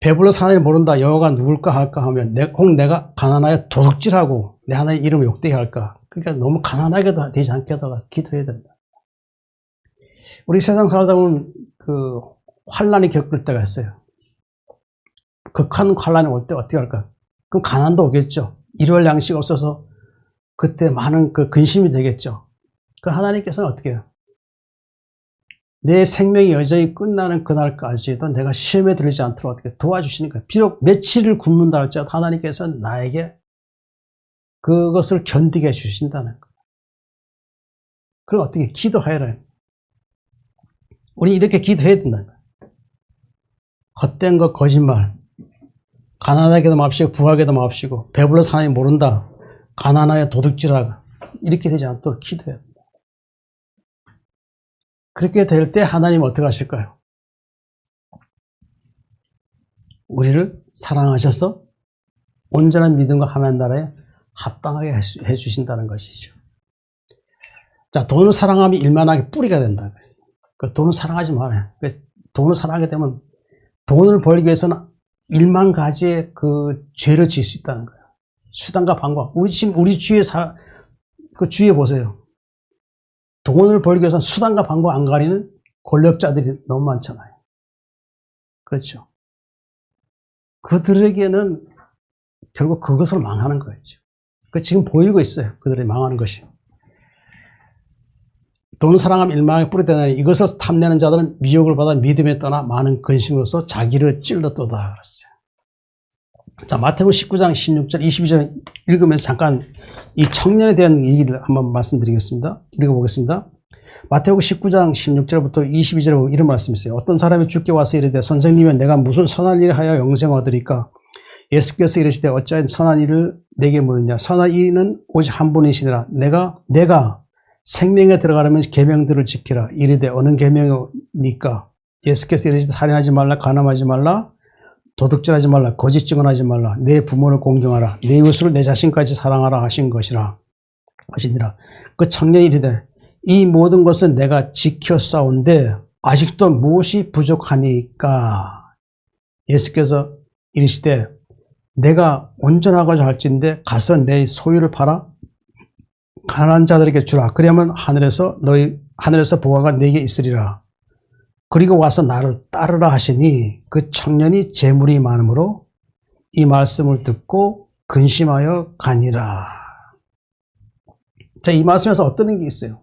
배불러서 하나님 모른다. 여호와가 누굴까 할까 하면 혹 내가 가난하여 도둑질하고 내 하나님 이름을 욕되게 할까. 그러니까 너무 가난하게도 되지 않게 하다가 기도해야 된다. 우리 세상 살다 보면 그 환란이 겪을 때가 있어요. 극한 환란이 올 때 어떻게 할까? 그럼 가난도 오겠죠. 일월 양식 없어서 그때 많은 그 근심이 되겠죠. 그 하나님께서는 어떻게 해요? 내 생명이 여전히 끝나는 그날까지도 내가 시험에 들지 않도록 어떻게 도와주시니까, 비록 며칠을 굶는다 할지라도 하나님께서는 나에게 그것을 견디게 해주신다는 거예요. 그럼 어떻게 기도해라. 우리 이렇게 기도해야 된다는 거예요. 헛된 것 거짓말, 가난하게도 마옵시고 부하게도 마옵시고 배불러서 하나님 모른다, 가난하여 도둑질하고, 이렇게 되지 않도록 기도해야 된다. 그렇게 될 때 하나님은 어떻게 하실까요? 우리를 사랑하셔서 온전한 믿음과 하나님 나라에 합당하게 해주신다는 것이죠. 자, 돈을 사랑하면 일만하게 뿌리가 된다. 그 돈을 사랑하지 말아요. 돈을 사랑하게 되면 돈을 벌기 위해서는 1만 가지의 그 죄를 지을 수 있다는 거예요. 수단과 방법. 우리 주위에 보세요. 돈을 벌기 위해서는 수단과 방법 안 가리는 권력자들이 너무 많잖아요. 그렇죠. 그들에게는 결국 그것을 망하는 거였죠. 지금 보이고 있어요. 그들이 망하는 것이. 돈 사랑하면 일망에 뿌리되나니 이것을 탐내는 자들은 미혹을 받아 믿음에 떠나 많은 근심으로서 자기를 찔렀도다 그랬어요. 자, 마태복음 19장 16절 22절 읽으면서 잠깐 이 청년에 대한 얘기를 한번 말씀드리겠습니다. 읽어보겠습니다. 마태복음 19장 16절부터 22절에 보면 이런 말씀이 있어요. 어떤 사람이 주께 와서 이르되 선생님은 내가 무슨 선한 일을 하여 영생을 얻으리까? 예수께서 이르시되 어찌하여 선한 일을 내게 물으냐? 선한 이는 오직 한 분이시니라. 내가 생명에 들어가려면 계명들을 지키라. 이르되 어느 계명이니까? 예수께서 이르시되 살인하지 말라, 간음하지 말라, 도둑질하지 말라, 거짓 증언하지 말라, 내 부모를 공경하라, 내 이웃을 내 자신까지 사랑하라 하시니라. 그 청년이 이르되 이 모든 것은 내가 지켰사온데 아직도 무엇이 부족하니까? 예수께서 이르시되 내가 온전하고자 할진대 가서 내 소유를 팔아 가난한 자들에게 주라. 그러면 하늘에서 보화가 네게 있으리라. 그리고 와서 나를 따르라 하시니 그 청년이 재물이 많으므로 이 말씀을 듣고 근심하여 가니라. 자, 이 말씀에서 어떤 게 있어요?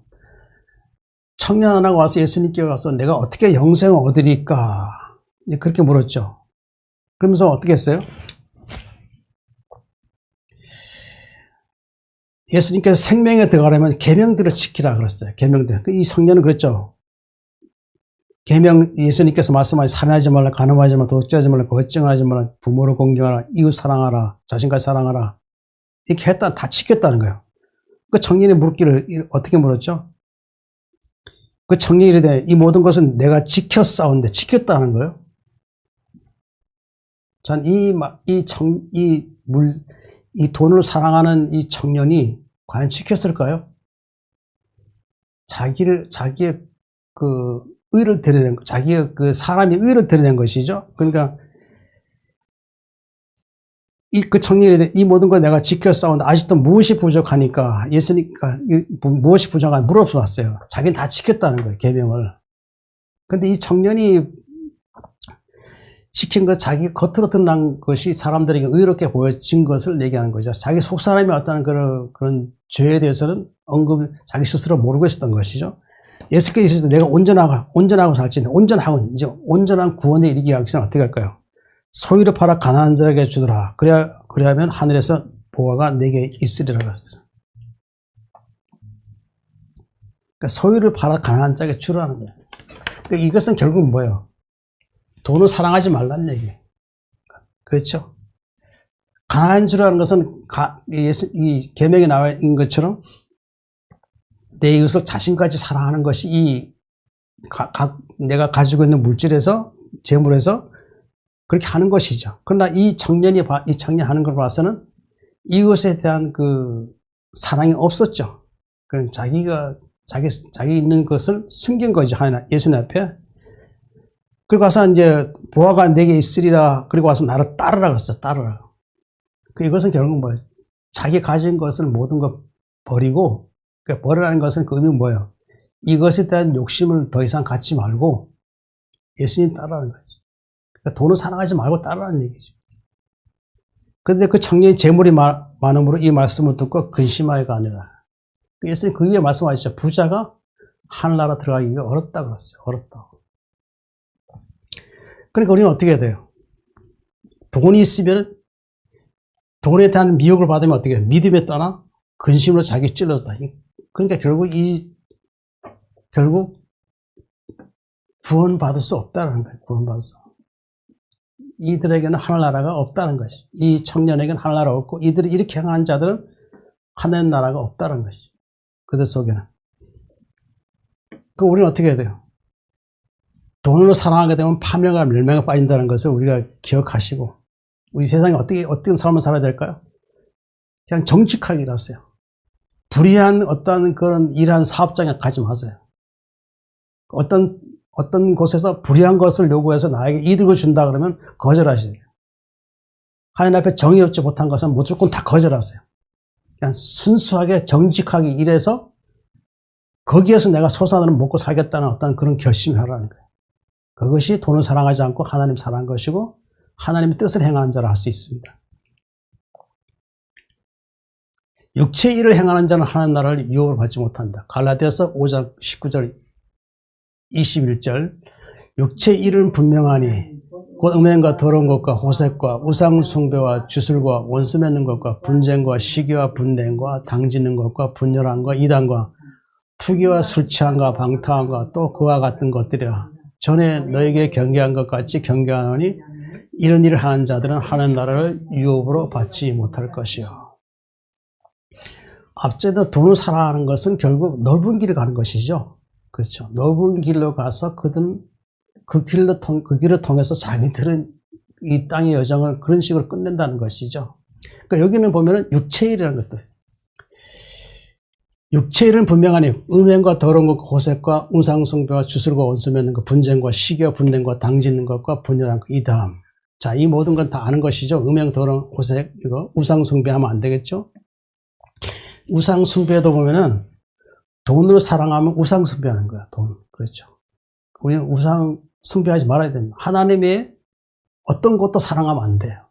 청년 하나가 와서 예수님께 가서 내가 어떻게 영생을 얻으리까? 그렇게 물었죠. 그러면서 어떻게 했어요? 예수님께서 생명에 들어가려면 계명들을 지키라 그랬어요. 계명들. 이 청년은 그랬죠. 계명, 예수님께서 말씀하신 살인하지 말라, 간음하지 말라, 도둑질하지 말라, 거짓증언하지 말라, 부모를 공경하라, 이웃 사랑하라, 자신까지 사랑하라. 이렇게 다 지켰다는 거예요. 그 청년이 묻기를 어떻게 물었죠? 그 청년이 이르되 이 모든 것은 내가 지켰사온데, 지켰다는 거예요. 전 이 돈을 사랑하는 이 청년이 과연 지켰을까요? 자기의 그 의를 드러낸, 자기의 그 사람이 의를 드러낸 것이죠. 그러니까 그 청년이 이 모든 걸 내가 지켜 싸운다. 아직도 무엇이 부족하니까 예수니까 무엇이 부족하냐 물어봤어요. 자기는 다 지켰다는 거예요. 계명을. 근데 이 청년이 시킨 것, 자기 겉으로 드러난 것이 사람들에게 의롭게 보여진 것을 얘기하는 거죠. 자기 속 사람이 어떤 그런 죄에 대해서는 자기 스스로 모르고 있었던 것이죠. 예수께서 있을 때 내가 온전하고 살지, 온전하고 이제 온전한 구원에 이르기 위해서는 어떻게 할까요? 소유를 팔아 가난한 자에게 주더라. 그래야면 하늘에서 보화가 내게 있으리라 그랬어요. 그러니까 소유를 팔아 가난한 자에게 주라는 거예요. 그러니까 이것은 결국 뭐예요? 돈을 사랑하지 말라는 얘기예요. 그렇죠? 가난한 주라는 것은 이 계명에 나와 있는 것처럼 내 이웃을 자신같이 사랑하는 것이 내가 가지고 있는 물질에서 재물에서 그렇게 하는 것이죠. 그러나 이 청년이 하는 걸 봐서는 이웃에 대한 그 사랑이 없었죠. 그 자기 있는 것을 숨긴 거죠. 예수님 앞에. 그리고 와서 이제 보화가 내게 있으리라. 그리고 와서 나를 따르라 그랬어. 따르라. 이것은 결국 뭐예요? 자기 가진 것을 모든 걸 버리고, 그러니까 버리라는 것은 그 의미는 뭐예요? 이것에 대한 욕심을 더 이상 갖지 말고 예수님 따르라는 거죠. 그러니까 돈을 사랑하지 말고 따르라는 얘기죠. 그런데 그 청년이 재물이 많음으로 이 말씀을 듣고 근심하여가 아니라. 예수님 그 위에 말씀하셨죠. 부자가 하늘나라 들어가기가 어렵다 그랬어요. 어렵다고. 그러니까 우리는 어떻게 해야 돼요? 돈이 있으면 돈에 대한 미혹을 받으면 어떻게 해요? 믿음에 떠나 근심으로 자기 찔렀다. 그러니까 결국 구원받을 수 없다는 거예요. 구원받을 수. 이들에게는 하늘나라가 없다는 것이. 이 청년에게는 하늘나라가 없고 이들이 이렇게 행한 자들은 하늘 나라가 없다는 것이죠. 그들 속에는. 그럼 우리는 어떻게 해야 돼요? 돈으로 사랑하게 되면 파멸과 멸망에 빠진다는 것을 우리가 기억하시고, 우리 세상에 어떤 삶을 살아야 될까요? 그냥 정직하게 일하세요. 불의한 어떤 그런 일한 사업장에 가지 마세요. 어떤 곳에서 불의한 것을 요구해서 나에게 이득을 준다 그러면 거절하시세요. 하나님 앞에 정의롭지 못한 것은 무조건 다 거절하세요. 그냥 순수하게 정직하게 일해서 거기에서 내가 소산으로 먹고 살겠다는 어떤 그런 결심을 하라는 거예요. 그것이 돈을 사랑하지 않고 하나님 사랑한 것이고 하나님의 뜻을 행하는 자라 할 수 있습니다. 육체의 일을 행하는 자는 하나님 나라를 유혹을 받지 못한다. 갈라디아서 5장 19절 21절 육체의 일은 분명하니 곧 음행과 더러운 것과 호색과 우상 숭배와 주술과 원수 맺는 것과 분쟁과 시기와 분냉과 당지는 것과 분열함과 이단과 투기와 술 취함과 방탕함과 또 그와 같은 것들이라. 전에 너에게 경계한 것 같이 경계하노니 이런 일을 하는 자들은 하나님 나라를 유업으로 받지 못할 것이요. 앞전에 돈을 사랑하는 것은 결국 넓은 길을 가는 것이죠. 그렇죠. 넓은 길로 가서 그들은 그 길을 통해서 자기들은 이 땅의 여정을 그런 식으로 끝낸다는 것이죠. 그러니까 여기는 보면은 육체일이라는 것들. 육체일은 분명하니 음행과 더러운 것과 호색과 우상숭배와 주술과 원수 맺는 것, 분쟁과 시기와 분쟁과 당짓는 것과 분열한 것, 이 다음. 자, 이 모든 건 다 아는 것이죠. 음행, 더러운 호색, 이거 우상숭배하면 안 되겠죠. 우상숭배도 보면은 돈으로 사랑하면 우상숭배하는 거야. 돈. 그렇죠. 우리는 우상숭배하지 말아야 됩니다. 하나님의 어떤 것도 사랑하면 안 돼요.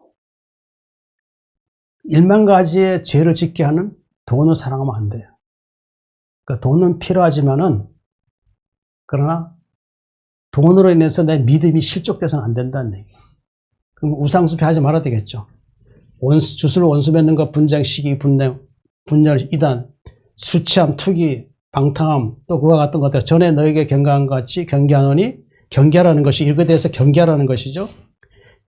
1만 가지의 죄를 짓게 하는 돈을 사랑하면 안 돼요. 그러니까 돈은 필요하지만은 그러나 돈으로 인해서 내 믿음이 실족돼서는 안 된다는 얘기예요. 그럼 우상숭배하지 말아야 되겠죠. 주술 원수 맺는 것, 분쟁, 시기, 분열, 이단, 술 취함, 투기, 방탕함, 또 그와 같은 것들 전에 너에게 경계한 것 같이 경계하노니 경계하라는 것이 이렇게 돼서 경계하라는 것이죠.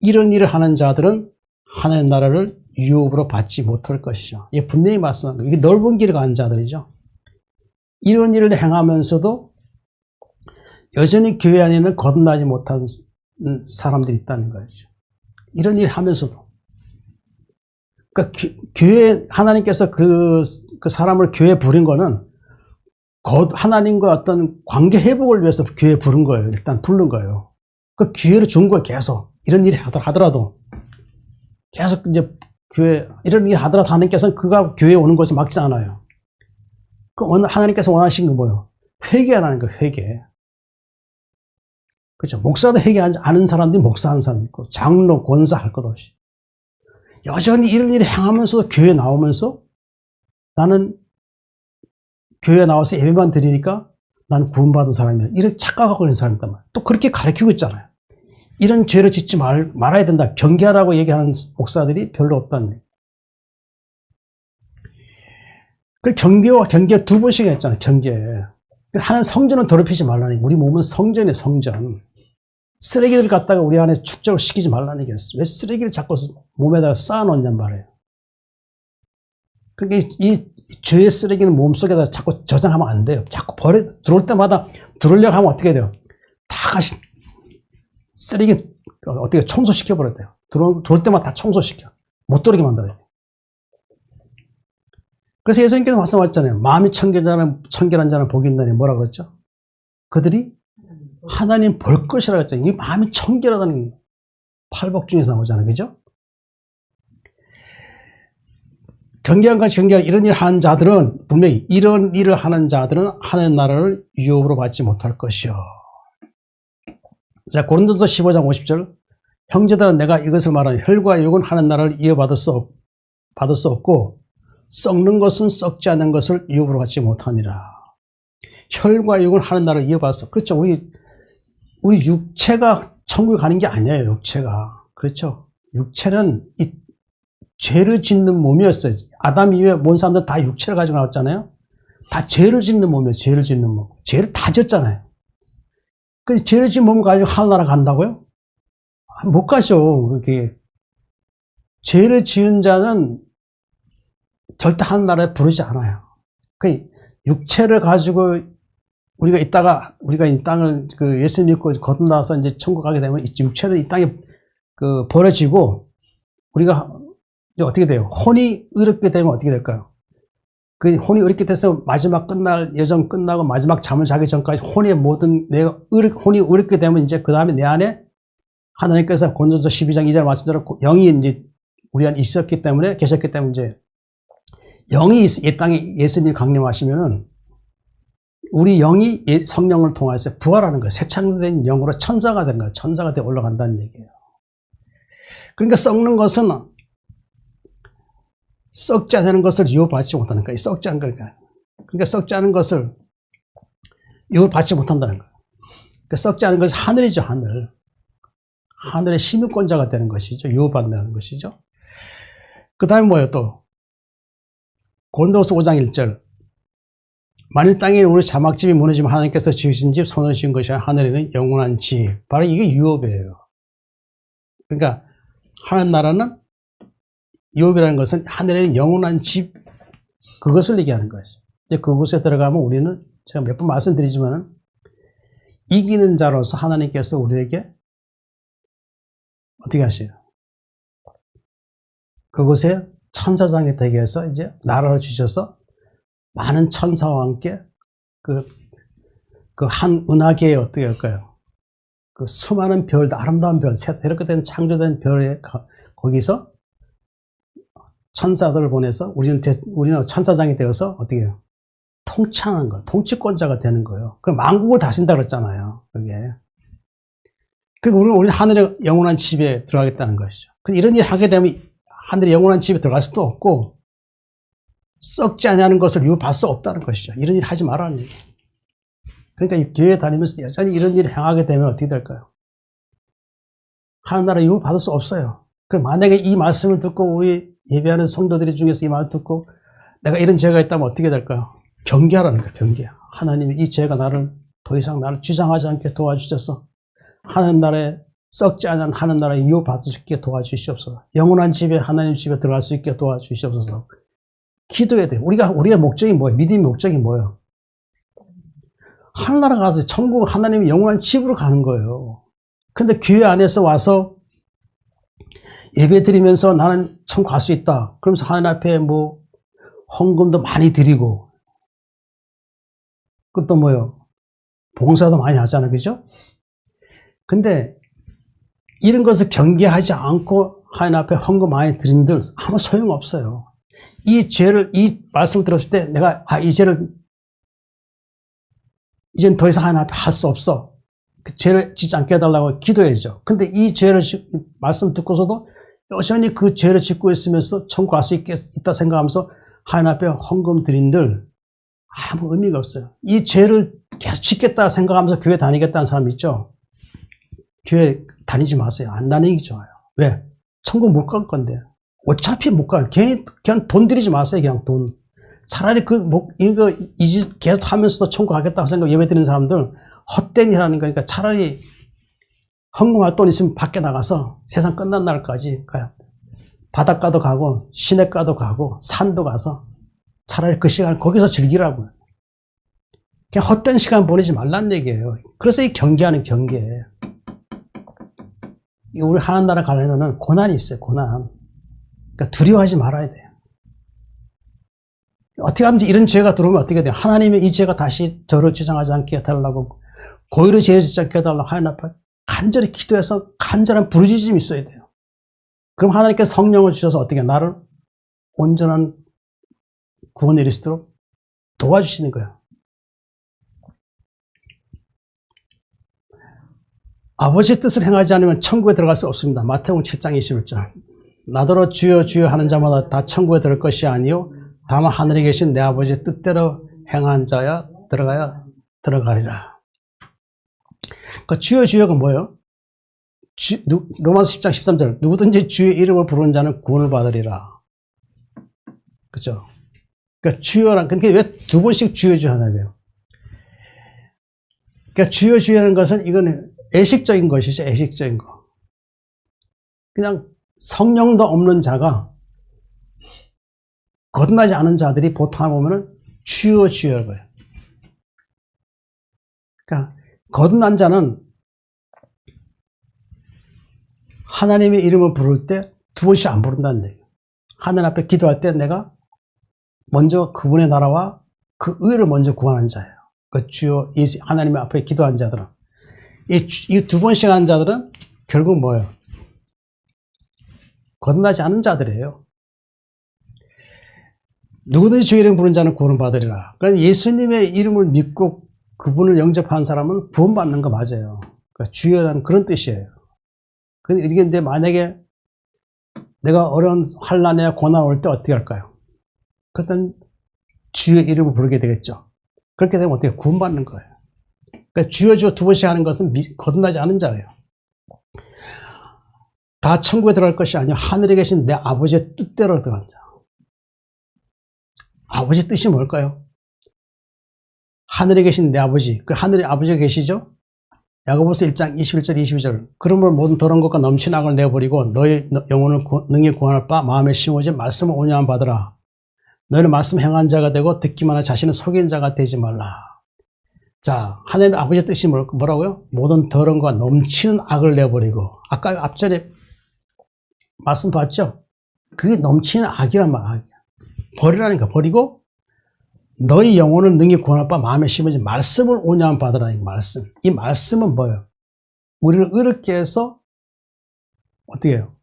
이런 일을 하는 자들은 하나님 나라를 유업으로 받지 못할 것이죠. 이게 분명히 말씀한 거예요. 이게 넓은 길을 가는 자들이죠. 이런 일을 행하면서도 여전히 교회 안에는 거듭나지 못한 사람들이 있다는 거죠. 이런 일을 하면서도. 그러니까 교회, 하나님께서 그 사람을 교회에 부른 거는 하나님과 어떤 관계 회복을 위해서 교회에 부른 거예요. 일단 부른 거예요. 그 기회를 준 거예요. 계속. 이런 일이 하더라도. 계속 이제 교회, 이런 일 하더라도 하나님께서는 그가 교회에 오는 것을 막지 않아요. 그럼 하나님께서 원하시는 건 뭐예요? 회개하라는 거예요, 회개. 그렇죠. 목사도 회개하지 않은 사람들이 목사하는 사람 있고, 장로, 권사 할 것 없이. 여전히 이런 일을 행하면서도 교회에 나오면서 나는 교회에 나와서 예배만 드리니까 나는 구원받은 사람이야. 이렇게 착각하고 있는 사람이단 말이에요. 또 그렇게 가르치고 있잖아요. 이런 죄를 짓지 말아야 된다. 경계하라고 얘기하는 목사들이 별로 없다는 얘기예요. 그 경계와 경계 두 번씩 했잖아요. 경계. 하는 성전은 더럽히지 말라니. 우리 몸은 성전이에요. 성전. 쓰레기를 갖다가 우리 안에 축적을 시키지 말라는 얘기예요. 왜 쓰레기를 자꾸 몸에다가 쌓아놓냔 말이에요. 그러니까 이 죄의 쓰레기는 몸속에다 자꾸 저장하면 안 돼요. 자꾸 들어올 때마다 들어오려고 하면 어떻게 돼요? 다 같이 쓰레기 어떻게 청소시켜버려야 돼요. 들어올 때마다 다 청소시켜. 못 들어오게 만들어요. 그래서 예수님께서 말씀하셨잖아요. 마음이 청결한 자는 복이 있나니 뭐라 그랬죠? 그들이 하나님 볼 것이라고 했잖아요. 이 마음이 청결하다는 팔복 중에서 나오잖아요. 그죠? 경계한 같이 경계한 이런 일을 하는 자들은 분명히 이런 일을 하는 자들은 하나님 나라를 유업으로 받지 못할 것이요. 자, 고린도서 15장 50절 형제들아 내가 이것을 말하니 혈과 육은 하나님 나라를 이어받을 수 없고 썩는 것은 썩지 않는 것을 유업으로 받지 못하니라. 혈과 육은 하나님 나라를 이어받을 수 그렇죠. 우리 육체가 천국에 가는 게 아니에요. 육체가. 그렇죠. 육체는 이 죄를 짓는 몸이었어요. 아담 이후에 온 사람들 다 육체를 가지고 나왔잖아요. 다 죄를 짓는 몸이에요. 죄를 짓는 몸. 죄를 다 졌잖아요. 그 죄를 짓는 몸 가지고 하늘나라 간다고요? 못 가죠. 그렇게. 죄를 지은 자는 절대 하늘나라에 부르지 않아요. 그 육체를 가지고 우리가 이 땅을 예수님 믿고 거듭나서 이제 천국 가게 되면 육체는 이 땅에 버려지고 우리가 어떻게 돼요? 혼이 의롭게 되면 어떻게 될까요? 그 혼이 의롭게 돼서 마지막 여정 끝나고 마지막 잠을 자기 전까지 혼이 의롭게 되면 이제 그 다음에 내 안에 하나님께서 고린도서 12장 2절 말씀대로 영이 이제 우리 안에 계셨기 때문에 이제 영이 이 땅에 예수님 강림하시면은 우리 영이 성령을 통해서 부활하는 거예요. 새 창조된 영으로 천사가 된 거예요. 천사가 되어 올라간다는 얘기예요. 그러니까 썩는 것은 썩지 않는 것을 유업받지 못하는 거예요. 썩지 않은 거니까. 그러니까 썩지 않은 것을 유업받지 못한다는 거예요. 그러니까 썩지 않은 것은 하늘이죠, 하늘. 하늘의 시민권자가 되는 것이죠. 유업받는 것이죠. 그 다음에 뭐예요, 또? 고린도후서 5장 1절. 만일 땅에 우리 자막집이 무너지면 하나님께서 지으신 집, 손으로 지은 것이 아니라 하늘에는 영원한 집. 바로 이게 유업이에요. 그러니까 하나님 나라는 유업이라는 것은 하늘에는 영원한 집, 그것을 얘기하는 것이죠. 이제 그곳에 들어가면 우리는 제가 몇 번 말씀드리지만 이기는 자로서 하나님께서 우리에게 어떻게 하셔요? 그곳에 천사장이 되게 해서 이제 나라를 주셔서 많은 천사와 함께 그 한 은하계에 어떻게 할까요? 그 수많은 별들, 아름다운 별, 새롭게 된 창조된 별에 거기서 천사들을 보내서 우리는 천사장이 되어서 어떻게 해요? 통치하는 거예요. 통치권자가 되는 거예요. 그럼 만국을 다신다 그랬잖아요. 그게. 그리고 우리는 하늘의 영원한 집에 들어가겠다는 것이죠. 이런 일 하게 되면 하늘의 영원한 집에 들어갈 수도 없고 썩지 않냐는 것을 유업받을 수 없다는 것이죠. 이런 일 하지 말라는 얘기예요. 그러니까 이 교회 다니면서 여전히 이런 일을 행하게 되면 어떻게 될까요? 하나님 나라 유업받을 수 없어요. 만약에 이 말씀을 듣고 우리 예배하는 성도들이 중에서 이 말을 듣고 내가 이런 죄가 있다면 어떻게 될까요? 경계하라는 거예요. 경계. 하나님이 이 죄가 더 이상 나를 주장하지 않게 도와주셔서 하나님 나라에 썩지 않은 하나님 나라에 유업받을 수 있게 도와주시옵소서. 영원한 집에 하나님 집에 들어갈 수 있게 도와주시옵소서. 기도해야 돼요. 우리의 목적이 뭐예요? 믿음의 목적이 뭐예요? 하늘나라 가서 천국 하나님의 영원한 집으로 가는 거예요. 근데 교회 안에서 와서 예배 드리면서 나는 천국 갈 수 있다. 그러면서 하나님 앞에 헌금도 많이 드리고, 그것도 뭐예요? 봉사도 많이 하잖아요. 그죠? 근데 이런 것을 경계하지 않고 하나님 앞에 헌금 많이 드린들 아무 소용없어요. 이 말씀을 들었을 때 내가 이 죄를 이젠 더 이상 하나님 앞에 할 수 없어. 그 죄를 짓지 않게 해달라고 기도해야죠. 근데 이 죄를 말씀 듣고서도 여전히 그 죄를 짓고 있으면서 천국 갈 수 있다 생각하면서 하나님 앞에 헌금 드린들 아무 의미가 없어요. 이 죄를 계속 짓겠다 생각하면서 교회 다니겠다는 사람 있죠? 교회 다니지 마세요. 안 다니는 게 좋아요. 왜? 천국 못 갈 건데. 어차피 못 가요. 그냥 돈 들이지 마세요. 그냥 돈. 차라리 이거 계속 하면서도 천국 가겠다고 생각 예배 드리는 사람들 헛된 일 하는 거니까 차라리 헌금할 돈 있으면 밖에 나가서 세상 끝난 날까지 가요. 바닷가도 가고 시내가도 가고 산도 가서 차라리 그 시간 거기서 즐기라고요. 그냥 헛된 시간 보내지 말라는 얘기예요. 그래서 이 경계하는 경계예요. 우리 하나님 나라 가려면은 고난이 있어요. 고난. 그러니까 두려워하지 말아야 돼요. 어떻게 하든지 이런 죄가 들어오면 어떻게 돼요? 하나님이 이 죄가 다시 저를 주장하지 않게 해달라고 고의로 죄를 짓지 않게 해달라고 하나님 앞에 간절히 기도해서 간절한 부르짖음이 있어야 돼요. 그럼 하나님께서 성령을 주셔서 어떻게 나를 온전한 구원에 이를 수 있도록 도와주시는 거예요. 아버지의 뜻을 행하지 않으면 천국에 들어갈 수 없습니다. 마태복음 7장 21절. 나더러 주여 주여 하는 자마다 다 천국에 들어갈 것이 아니요 다만 하늘에 계신 내 아버지의 뜻대로 행한 자야 들어가리라. 그 주여 주여가 뭐예요? 로마서 10장 13절. 누구든지 주의 이름을 부르는 자는 구원을 받으리라. 그죠? 그러니까 주여란, 그러니까 왜 두 번씩 주여 주여 하나요? 그러니까 주여 주여라는 것은 이거는 애식적인 것이죠. 애식적인 거. 그냥 성령도 없는 자가 거듭나지 않은 자들이 보통 보면은 주여 주여라고 해요. 그러니까 거듭난 자는 하나님의 이름을 부를 때 두 번씩 안 부른다는 얘기예요. 하나님 앞에 기도할 때 내가 먼저 그분의 나라와 그 의를 먼저 구하는 자예요. 그 주여 하나님의 앞에 기도한 자들은 이 두 번씩 하는 자들은 결국 뭐예요? 거듭나지 않은 자들이에요. 누구든지 주의 이름 부른 자는 구원을 받으리라. 그러니까 예수님의 이름을 믿고 그분을 영접한 사람은 구원받는 거 맞아요. 그러니까 주여라는 그런 뜻이에요. 근데 만약에 내가 어려운 환난이나 고난 올 때 어떻게 할까요? 그땐 주의 이름을 부르게 되겠죠. 그렇게 되면 어떻게 구원받는 거예요. 그러니까 주여 주여 두 번씩 하는 것은 거듭나지 않은 자예요. 다 천국에 들어갈 것이 아니요 하늘에 계신 내 아버지의 뜻대로 들어간 자. 아버지 뜻이 뭘까요? 하늘에 계신 내 아버지, 그 하늘에 아버지가 계시죠? 야고보서 1장 21절 22절. 그러므로 모든 더러운 것과 넘친 악을 내버리고 너의 영혼을 능히 구원할 바 마음에 심어진 말씀을 온유함 받으라. 너희는 말씀 행한 자가 되고 듣기만 하여 자신을 속인 자가 되지 말라. 자, 하나님의 아버지의 뜻이 뭐라고요? 모든 더러운 것과 넘치는 악을 내버리고, 아까 앞전에 말씀 봤죠? 그게 넘치는 악이란 말이야. 버리라니까. 버리고 너희 영혼을 능히 구원할 바 마음에 심어진 말씀을 온유함 받으라는 말씀. 이 말씀은 뭐예요? 우리를 의롭게 해서 어떻게 해요?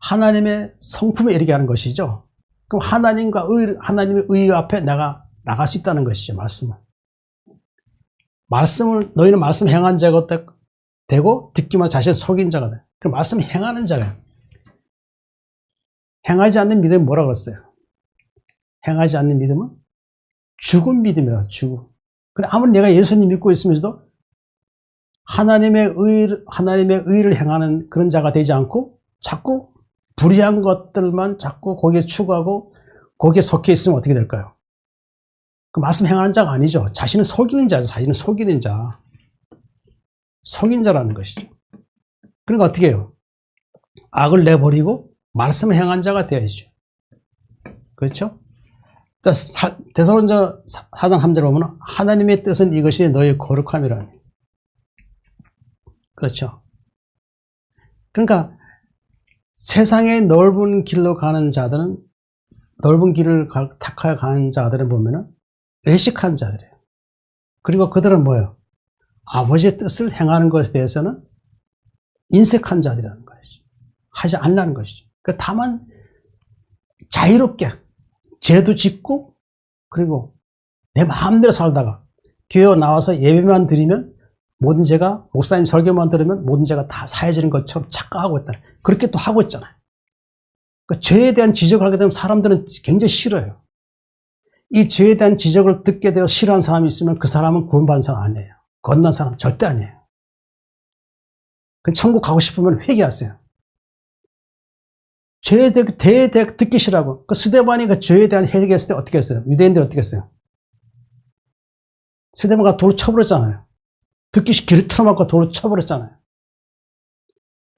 하나님의 성품에 이르게 하는 것이죠. 그럼 하나님의 의 앞에 내가 나갈 수 있다는 것이죠. 말씀을 너희는 말씀 행한 자가 되고 듣기만 자신을 속인 자가 돼. 그럼 말씀 행하는 자가 행하지 않는 믿음은 뭐라고 했어요? 행하지 않는 믿음은 죽은 믿음이라. 죽음. 근데 아무리 내가 예수님 믿고 있으면서도 하나님의 의를 행하는 그런 자가 되지 않고 자꾸 불의한 것들만 자꾸 거기에 추구하고 거기에 속해 있으면 어떻게 될까요? 그 말씀 행하는 자가 아니죠. 자신을 속이는 자죠. 자신을 속이는 자. 속인 자라는 것이죠. 그러니까 어떻게 해요? 악을 내버리고 말씀을 행한 자가 되어야죠. 그렇죠? 데살로니가 4장 3절에 보면 하나님의 뜻은 이것이 너의 거룩함이라니. 그렇죠? 그러니까 세상의 넓은 길로 가는 자들은, 넓은 길을 택하여 가는 자들을 보면은 외식한 자들이에요. 그리고 그들은 뭐예요? 아버지의 뜻을 행하는 것에 대해서는 인색한 자들이라는 것이죠. 하지 않는 것이죠. 그러니까 다만 자유롭게 죄도 짓고 그리고 내 마음대로 살다가 교회 나와서 예배만 드리면 모든 죄가 목사님 설교만 들으면 모든 죄가 다 사해지는 것처럼 착각하고 있다. 그렇게 또 하고 있잖아요. 그러니까 죄에 대한 지적을 하게 되면 사람들은 굉장히 싫어요. 이 죄에 대한 지적을 듣게 되어 싫어하는 사람이 있으면 그 사람은 구원받은 사람 아니에요. 거듭난 사람 절대 아니에요. 천국 가고 싶으면 회개하세요. 죄에 대해 듣기 싫어하고 그 스데반이 그 죄에 대한 회개했을 때 어떻게 했어요? 유대인들이 어떻게 했어요? 스데반가 돌로 쳐버렸잖아요. 듣기 싫게 귀를 틀어막고 돌로 쳐버렸잖아요.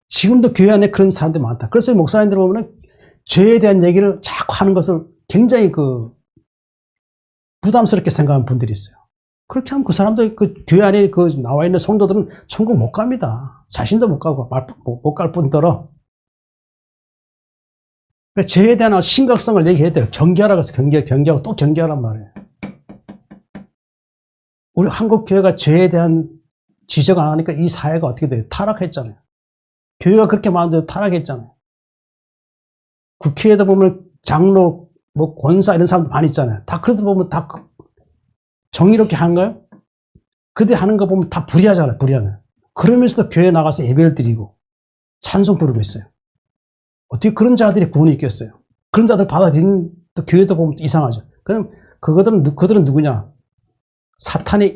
지금도 교회 안에 그런 사람들이 많다. 그래서 목사님들 보면 죄에 대한 얘기를 자꾸 하는 것을 굉장히 부담스럽게 생각하는 분들이 있어요. 그렇게 하면 그 사람들 그 교회 안에 나와 있는 성도들은 천국 못 갑니다. 자신도 못 가고 못 갈 뿐더러 죄에 대한 심각성을 얘기해야 돼요. 경계하라고 해서 경계하고 또 경계하란 말이에요. 우리 한국 교회가 죄에 대한 지적 안 하니까 이 사회가 어떻게 돼요? 타락했잖아요. 교회가 그렇게 많은데도 타락했잖아요. 국회에도 보면 장로, 권사 이런 사람들 많이 있잖아요. 다 그래도 보면 다 정의롭게 하는가요? 그들 하는 거 보면 다 불의하잖아요. 불의하는. 그러면서도 교회에 나가서 예배를 드리고 찬송 부르고 있어요. 어떻게 그런 자들이 구원이 있겠어요? 그런 자들 받아들이는 또 교회도 보면 또 이상하죠. 그럼 그들은 누구냐? 사탄의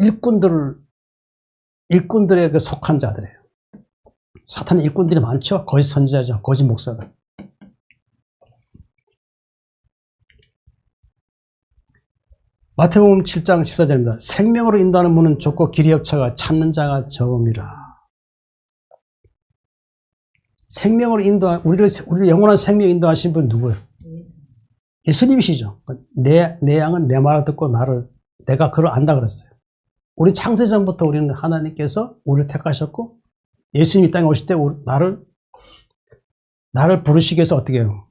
일꾼들에 속한 자들이에요. 사탄의 일꾼들이 많죠. 거짓 선지자죠. 거짓 목사들. 마태복음 7장 14절입니다. 생명으로 인도하는 문은 좁고 길이 협차가 찾는 자가 적음이라. 생명으로 우리를 영원한 생명 인도하신 분 누구예요? 예수님이시죠. 내 양은 내 말을 듣고 내가 그를 안다 그랬어요. 우리 창세전부터 우리는 하나님께서 우리를 택하셨고 예수님이 땅에 오실 때 나를 부르시기 위해서 어떻게 해요?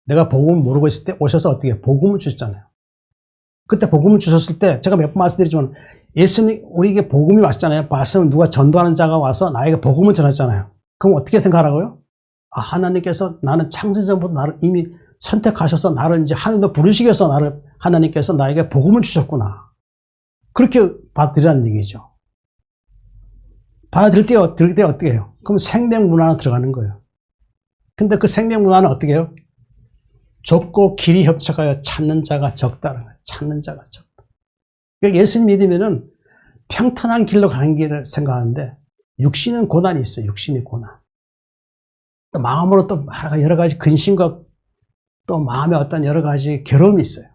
내가 복음을 모르고 있을 때 오셔서 어떻게 해요? 복음을 주셨잖아요. 그때 복음을 주셨을 때 제가 몇 번 말씀드리지만 예수님 우리에게 복음이 왔잖아요. 말씀은 누가 전도하는 자가 와서 나에게 복음을 전했잖아요. 그럼 어떻게 생각하라고요? 하나님께서 나는 창세전부터 나를 이미 선택하셔서 나를 이제 하늘로 부르시기 위해서 하나님께서 나에게 복음을 주셨구나. 그렇게 받아들이라는 얘기죠. 받아들일 때 어떻게 해요? 그럼 생명 문화로 들어가는 거예요. 근데 그 생명 문화는 어떻게 해요? 좁고 길이 협착하여 찾는 자가 적다는 거예요. 찾는 자가 적다. 그러니까 예수님 믿으면은 평탄한 길로 가는 길을 생각하는데 육신은 고난이 있어요. 육신의 고난. 또 마음으로 또 여러 가지 근심과 또 마음에 어떤 여러 가지 괴로움이 있어요.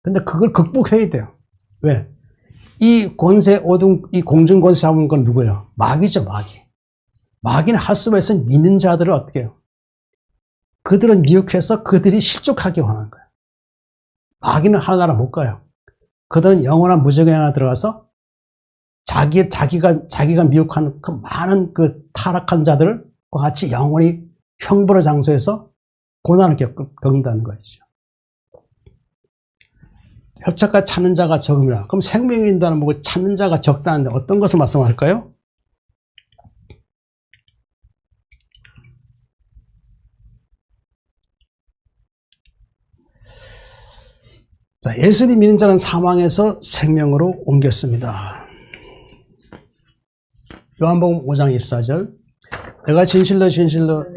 근데 그걸 극복해야 돼요. 왜? 이 공중 권세 잡은 건 누구예요? 마귀죠, 마귀. 마귀는 할 수가 있어 믿는 자들을 어떻게 해요? 그들을 미혹해서 그들이 실족하게 원하는 거예요. 마귀는 하나나라 못 가요. 그들은 영원한 무적의 하나 들어가서 자기가 미혹한 그 많은 그 타락한 자들과 같이 영원히 형벌의 장소에서 고난을 겪는다는 것이죠. 협착과 찾는 자가 적음이라. 그럼 생명이 인도하는 뭐고 찾는 자가 적다는데 어떤 것을 말씀할까요? 자, 예수님 믿는 자는 사망에서 생명으로 옮겼습니다. 요한복음 5장 24절. 내가 진실로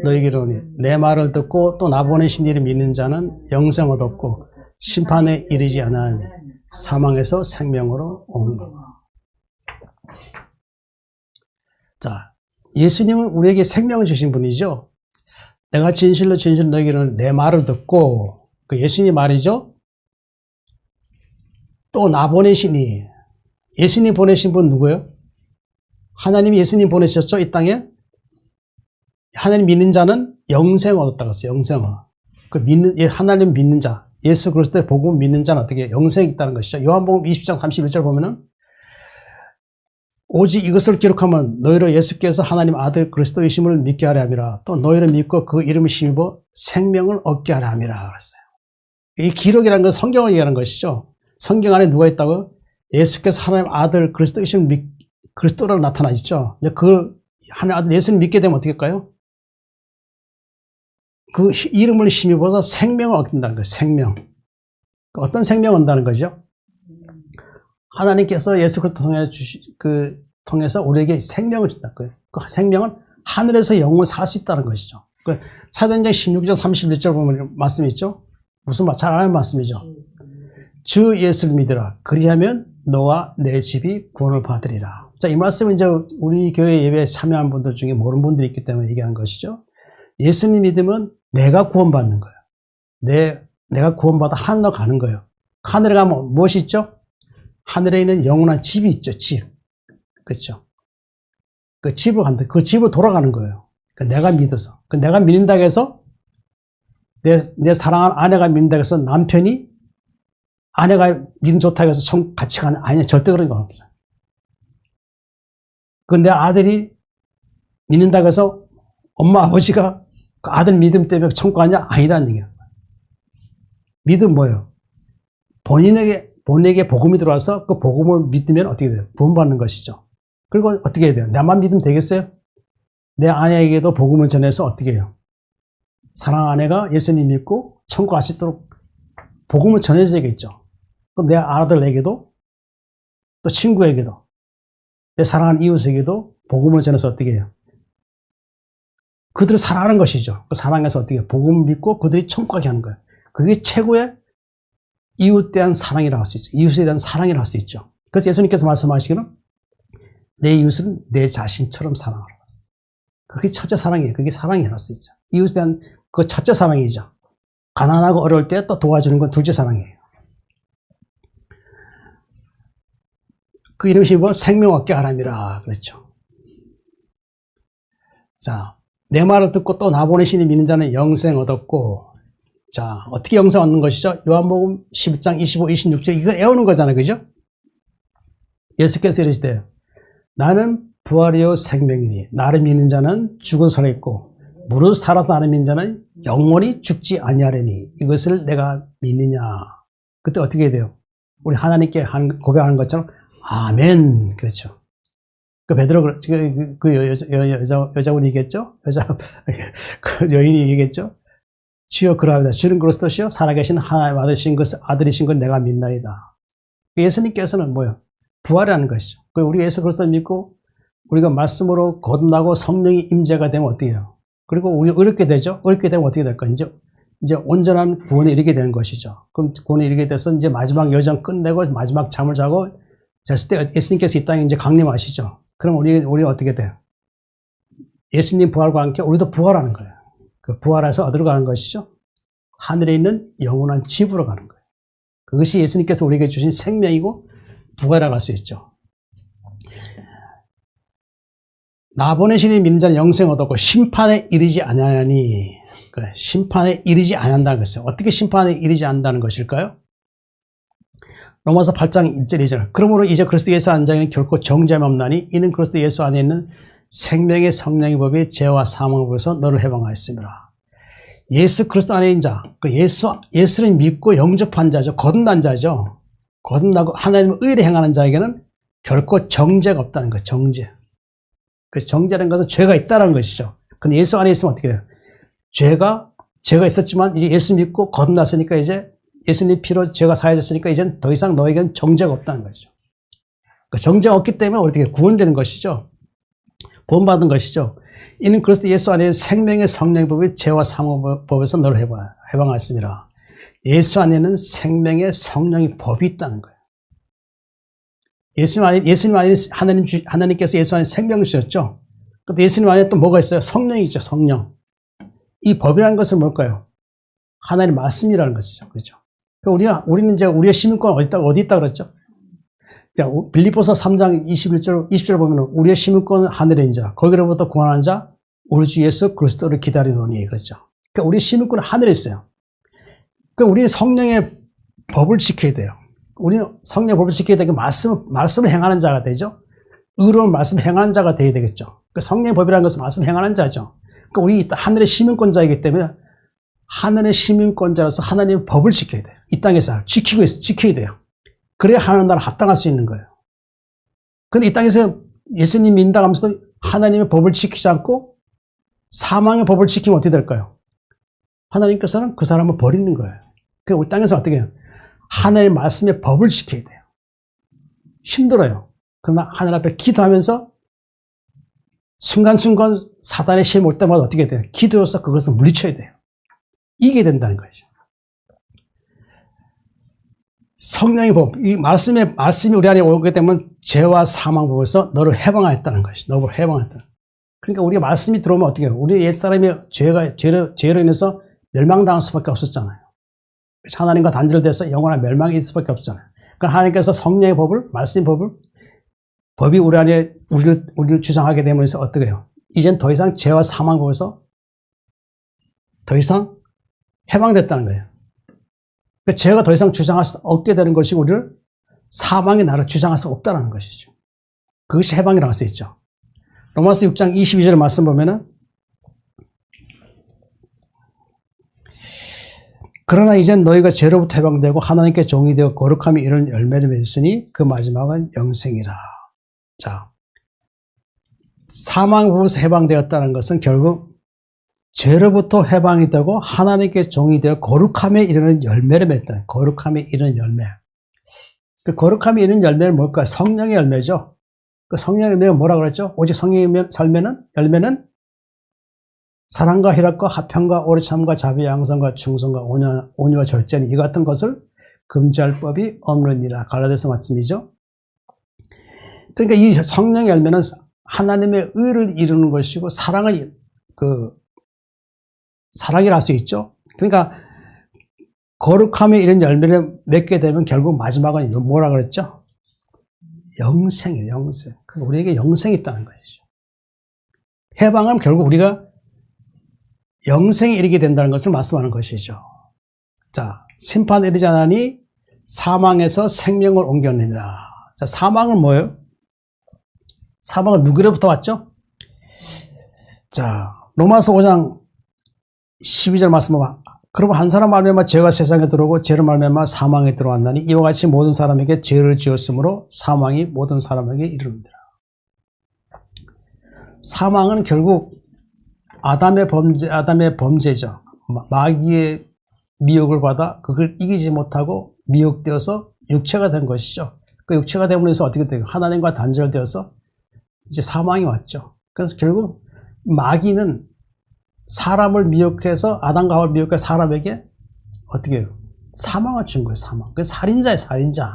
너희에게 이르노니 내 말을 듣고 또 나 보내신 이를 믿는 자는 영생을 얻었고 심판에 이르지 않아하니 사망에서 생명으로 옮겨. 자, 예수님은 우리에게 생명을 주신 분이죠. 내가 진실로 너희에게 이르노니 내 말을 듣고 그 예수님 말이죠. 또 나 보내시니 예수님 보내신 분 누구예요? 하나님이 예수님 보내셨죠? 이 땅에 하나님 믿는 자는 영생을 얻었다고 했어요. 영생을. 하나님 믿는 자 예수 그리스도의 복음 믿는 자는 어떻게 영생이 있다는 것이죠. 요한복음 20장 31절 보면은 오직 이것을 기록하면 너희로 예수께서 하나님 아들 그리스도이심을 믿게 하려 함이라. 또 너희를 믿고 그 이름을 힘입어 생명을 얻게 하려 함이라 그랬어요. 이 기록이라는 건 성경을 얘기하는 것이죠. 성경 안에 누가 있다고요? 예수께서 하나님 아들 그리스도이심을 그리스도로 나타나시죠. 그 하나님 아들 예수를 믿게 되면 어떻게 할까요? 그 이름을 힘입어서 생명을 얻는다는 거예요. 생명. 어떤 생명을 얻는다는 거죠? 하나님께서 예수 그리스도 통해서 우리에게 생명을 준다는 거예요. 그 생명은 하늘에서 영원히 살 수 있다는 것이죠. 사도행전 16장 31절 보면 말씀이 있죠. 무슨 말? 잘 아는 말씀이죠. 주 예수를 믿으라. 그리하면 너와 내 집이 구원을 받으리라. 자, 이 말씀은 이제 우리 교회 예배에 참여한 분들 중에 모르는 분들이 있기 때문에 얘기하는 것이죠. 예수님 믿으면 내가 구원받는 거예요. 내가 구원받아 하늘로 가는 거예요. 하늘에 가면 무엇이 있죠? 하늘에 있는 영원한 집이 있죠. 집. 그렇죠? 그 집을 간다. 그 집으로 돌아가는 거예요. 내가 믿어서. 내가 믿는다고 해서 내 사랑하는 아내가 믿는다고 해서 남편이 아내가 믿음 좋다고 해서 같이 가는, 아니야. 절대 그런 거 없어요. 내 아들이 믿는다고 해서 엄마 아버지가 그 아들 믿음 때문에 천국 가냐? 아니라는 얘기예요. 믿음 뭐예요? 본인에게 복음이 들어와서 그 복음을 믿으면 어떻게 돼요? 구원받는 것이죠. 그리고 어떻게 해야 돼요? 나만 믿으면 되겠어요? 내 아내에게도 복음을 전해서 어떻게 해요? 사랑하는 아내가 예수님 믿고 천국 갈 수 있도록 복음을 전해줘야겠죠. 그럼 내 아들에게도 또 친구에게도 내 사랑하는 이웃에게도 복음을 전해서 어떻게 해요? 그들을 사랑하는 것이죠. 그 사랑해서 어떻게 해요? 복음을 믿고 그들이 천국 가게 하는 거예요. 그게 최고의 이웃에 대한 사랑이라고 할 수 있죠. 이웃에 대한 사랑이라고 할 수 있죠. 그래서 예수님께서 말씀하시기는 내 이웃은 내 자신처럼 사랑하라고 했어요. 그게 첫째 사랑이에요. 그게 사랑이라고 할 수 있죠. 이웃에 대한 그 첫째 사랑이죠. 가난하고 어려울 때 또 도와주는 건 둘째 사랑이에요. 그 이름이 뭐 생명 얻게 하람이라 그랬죠. 자, 내 말을 듣고 또 나 보내시니 믿는 자는 영생 얻었고, 자, 어떻게 영생 얻는 것이죠? 요한복음 11장 25, 26절 이거 애우는 거잖아요. 그죠? 예수께서 이르시되 나는 부활이요 생명이니 나를 믿는 자는 죽어도 살아있고 무릇 살아서 나를 믿는 자는 영원히 죽지 아니하리니 이것을 내가 믿느냐. 그때 어떻게 해야 돼요? 우리 하나님께 고백하는 것처럼 아멘. 그렇죠. 그 베드로 여자분이 얘기했죠? 그 여인이 얘기했죠? 주여 그러합니다. 주는 그리스도시요 살아계신 하나님 아들이신 걸 내가 믿나이다. 예수님께서는 뭐예요? 부활이라는 것이죠. 우리 예수 그리스도 믿고 우리가 말씀으로 거듭나고 성령이 임재가 되면 어떻게 해요? 그리고 우리 의롭게 되죠? 의롭게 되면 어떻게 될까? 이제 온전한 구원에 이르게 되는 것이죠. 그럼 구원에 이르게 돼서 이제 마지막 여정 끝내고 마지막 잠을 자고 잤을 때 예수님께서 이 땅에 이제 강림하시죠. 그럼 우리 어떻게 돼요? 예수님 부활과 함께 우리도 부활하는 거예요. 그 부활해서 어디로 가는 것이죠? 하늘에 있는 영원한 집으로 가는 거예요. 그것이 예수님께서 우리에게 주신 생명이고 부활이라고 할 수 있죠. 나 보내시니 믿는 자는 영생 얻었고 심판에 이르지 아니하니, 심판에 이르지 아니한다는 것이죠. 어떻게 심판에 이르지 않는다는 것일까요? 로마서 8장 1절 2절 그러므로 이제 그리스도 예수 안에 자에는 결코 정죄함이 없나니 이는 그리스도 예수 안에 있는 생명의 성령의 법이 죄와 사망의 법에서 너를 해방하였습니다. 예수 그리스도 안에 있는 자, 예수를 믿고 영접한 자죠. 거듭난 자죠. 거듭나고 하나님의 의를 행하는 자에게는 결코 정죄가 없다는 거예요. 정죄. 그 정죄라는 것은 죄가 있다는 것이죠. 근데 예수 안에 있으면 어떻게 돼요? 죄가 있었지만 이제 예수 믿고 거듭났으니까 이제 예수님 피로 죄가 사해졌으니까 이제는 더 이상 너에게는 정죄가 없다는 거죠. 그 정죄가 없기 때문에 어떻게 구원되는 것이죠. 구원받은 것이죠. 이는 그리스도 예수 안에 생명의 성령의 법이 죄와 사망의 법에서 너를 해방하였습니다. 예수 안에는 생명의 성령의 법이 있다는 거예요. 예수님 안에 하나님께서 예수 안에 생명을 주셨죠. 근데 예수님 안에 또 뭐가 있어요? 성령이 있죠. 성령. 이 법이라는 것은 뭘까요? 하나님의 말씀이라는 것이죠. 그렇죠. 우리는 이제 우리의 시민권 어디 있다 그랬죠? 자, 빌립보서 3장 20절 보면 우리의 시민권은 하늘에 있는 자, 거기로부터 구원하는 자, 우리 주 예수 그리스도를 기다리노니 그렇죠. 그러니까 우리의 시민권은 하늘에 있어요. 그러니까 우리는 성령의 법을 지켜야 돼요. 우리는 성령의 법을 지켜야 되고 말씀을 행하는 자가 되죠. 의로운 말씀을 행하는 자가 되어야 되겠죠. 그러니까 성령의 법이라는 것은 말씀을 행하는 자죠. 그러니까 우리 하늘의 시민권자이기 때문에 하늘의 시민권자로서 하나님의 법을 지켜야 돼요. 이 땅에서 지켜야 돼요. 그래야 하나님 나라 합당할 수 있는 거예요. 그런데 이 땅에서 예수님 믿는다 하면서도 하나님의 법을 지키지 않고 사망의 법을 지키면 어떻게 될까요? 하나님께서는 그 사람을 버리는 거예요. 그러니까 우리 땅에서 어떻게 해요? 하나님의 말씀의 법을 지켜야 돼요. 힘들어요. 그러나 하늘 앞에 기도하면서 순간순간 사단의 시험이 올 때마다 어떻게 돼요? 기도로서 그것을 물리쳐야 돼요. 이겨야 된다는 거죠. 성령의 법, 이 말씀이 우리 안에 오게 되면 죄와 사망 법에서 너를 해방하였다는 것이, 너를 해방했다. 그러니까 우리가 말씀이 들어오면 어떻게 해요? 우리 옛사람이 죄로 인해서 멸망당할 수밖에 없었잖아요. 하나님과 단절돼서 영원한 멸망이 있을 수밖에 없잖아요. 그러니까 하나님께서 성령의 법을, 말씀의 법이 우리 안에 우리를 주장하게 되면서 어떻게 해요? 이젠 더 이상 죄와 사망 법에서 더 이상 해방됐다는 거예요. 그러니까 죄가 더 이상 주장할 수 없게 되는 것이 우리를 사망의 나를 주장할 수 없다는 것이죠. 그것이 해방이라고 할 수 있죠. 로마서 6장 22절 말씀 보면은 그러나 이젠 너희가 죄로부터 해방되고 하나님께 종이 되어 거룩함이 이르는 열매를 맺으니 그 마지막은 영생이라. 자, 사망으로부터 해방되었다는 것은 결국 죄로부터 해방이 되고 하나님께 종이 되어 거룩함에 이르는 열매를 맺다. 거룩함에 이르는 열매. 그 거룩함에 이르는 열매는 뭘까요? 성령의 열매죠. 그 성령의 열매는 뭐라고 그랬죠? 오직 성령의 열매는 사랑과 희락과 화평과 오래참과 자비 양성과 충성과 온유와 절제는 이 같은 것을 금지할 법이 없느니라. 갈라디아서 말씀이죠. 그러니까 이 성령의 열매는 하나님의 의를 이루는 것이고 사랑이라 할 수 있죠. 그러니까 거룩함에 이런 열매를 맺게 되면 결국 마지막은 뭐라 그랬죠? 영생이에요. 영생. 우리에게 영생이 있다는 것이죠. 해방은 결국 우리가 영생에 이르게 된다는 것을 말씀하는 것이죠. 자, 심판에 이르지 않으니 사망에서 생명을 옮겨내니라. 자, 사망은 뭐예요? 사망은 누구로부터 왔죠? 자, 로마서 5장 12절 말씀 보면 그러면 한 사람 말미암아 죄가 세상에 들어오고 죄로 말미암아 사망에 들어왔나니 이와 같이 모든 사람에게 죄를 지었으므로 사망이 모든 사람에게 이르느니라. 사망은 결국 아담의 범죄죠. 마귀의 미혹을 받아 그걸 이기지 못하고 미혹되어서 육체가 된 것이죠. 그 육체가 되면서 어떻게 돼요? 하나님과 단절되어서 이제 사망이 왔죠. 그래서 결국 마귀는 사람을 미혹해서 아담과 하와를 미혹해서 사람에게 어떻게 해요? 사망을 준 거예요. 사망. 그 살인자예요. 살인자.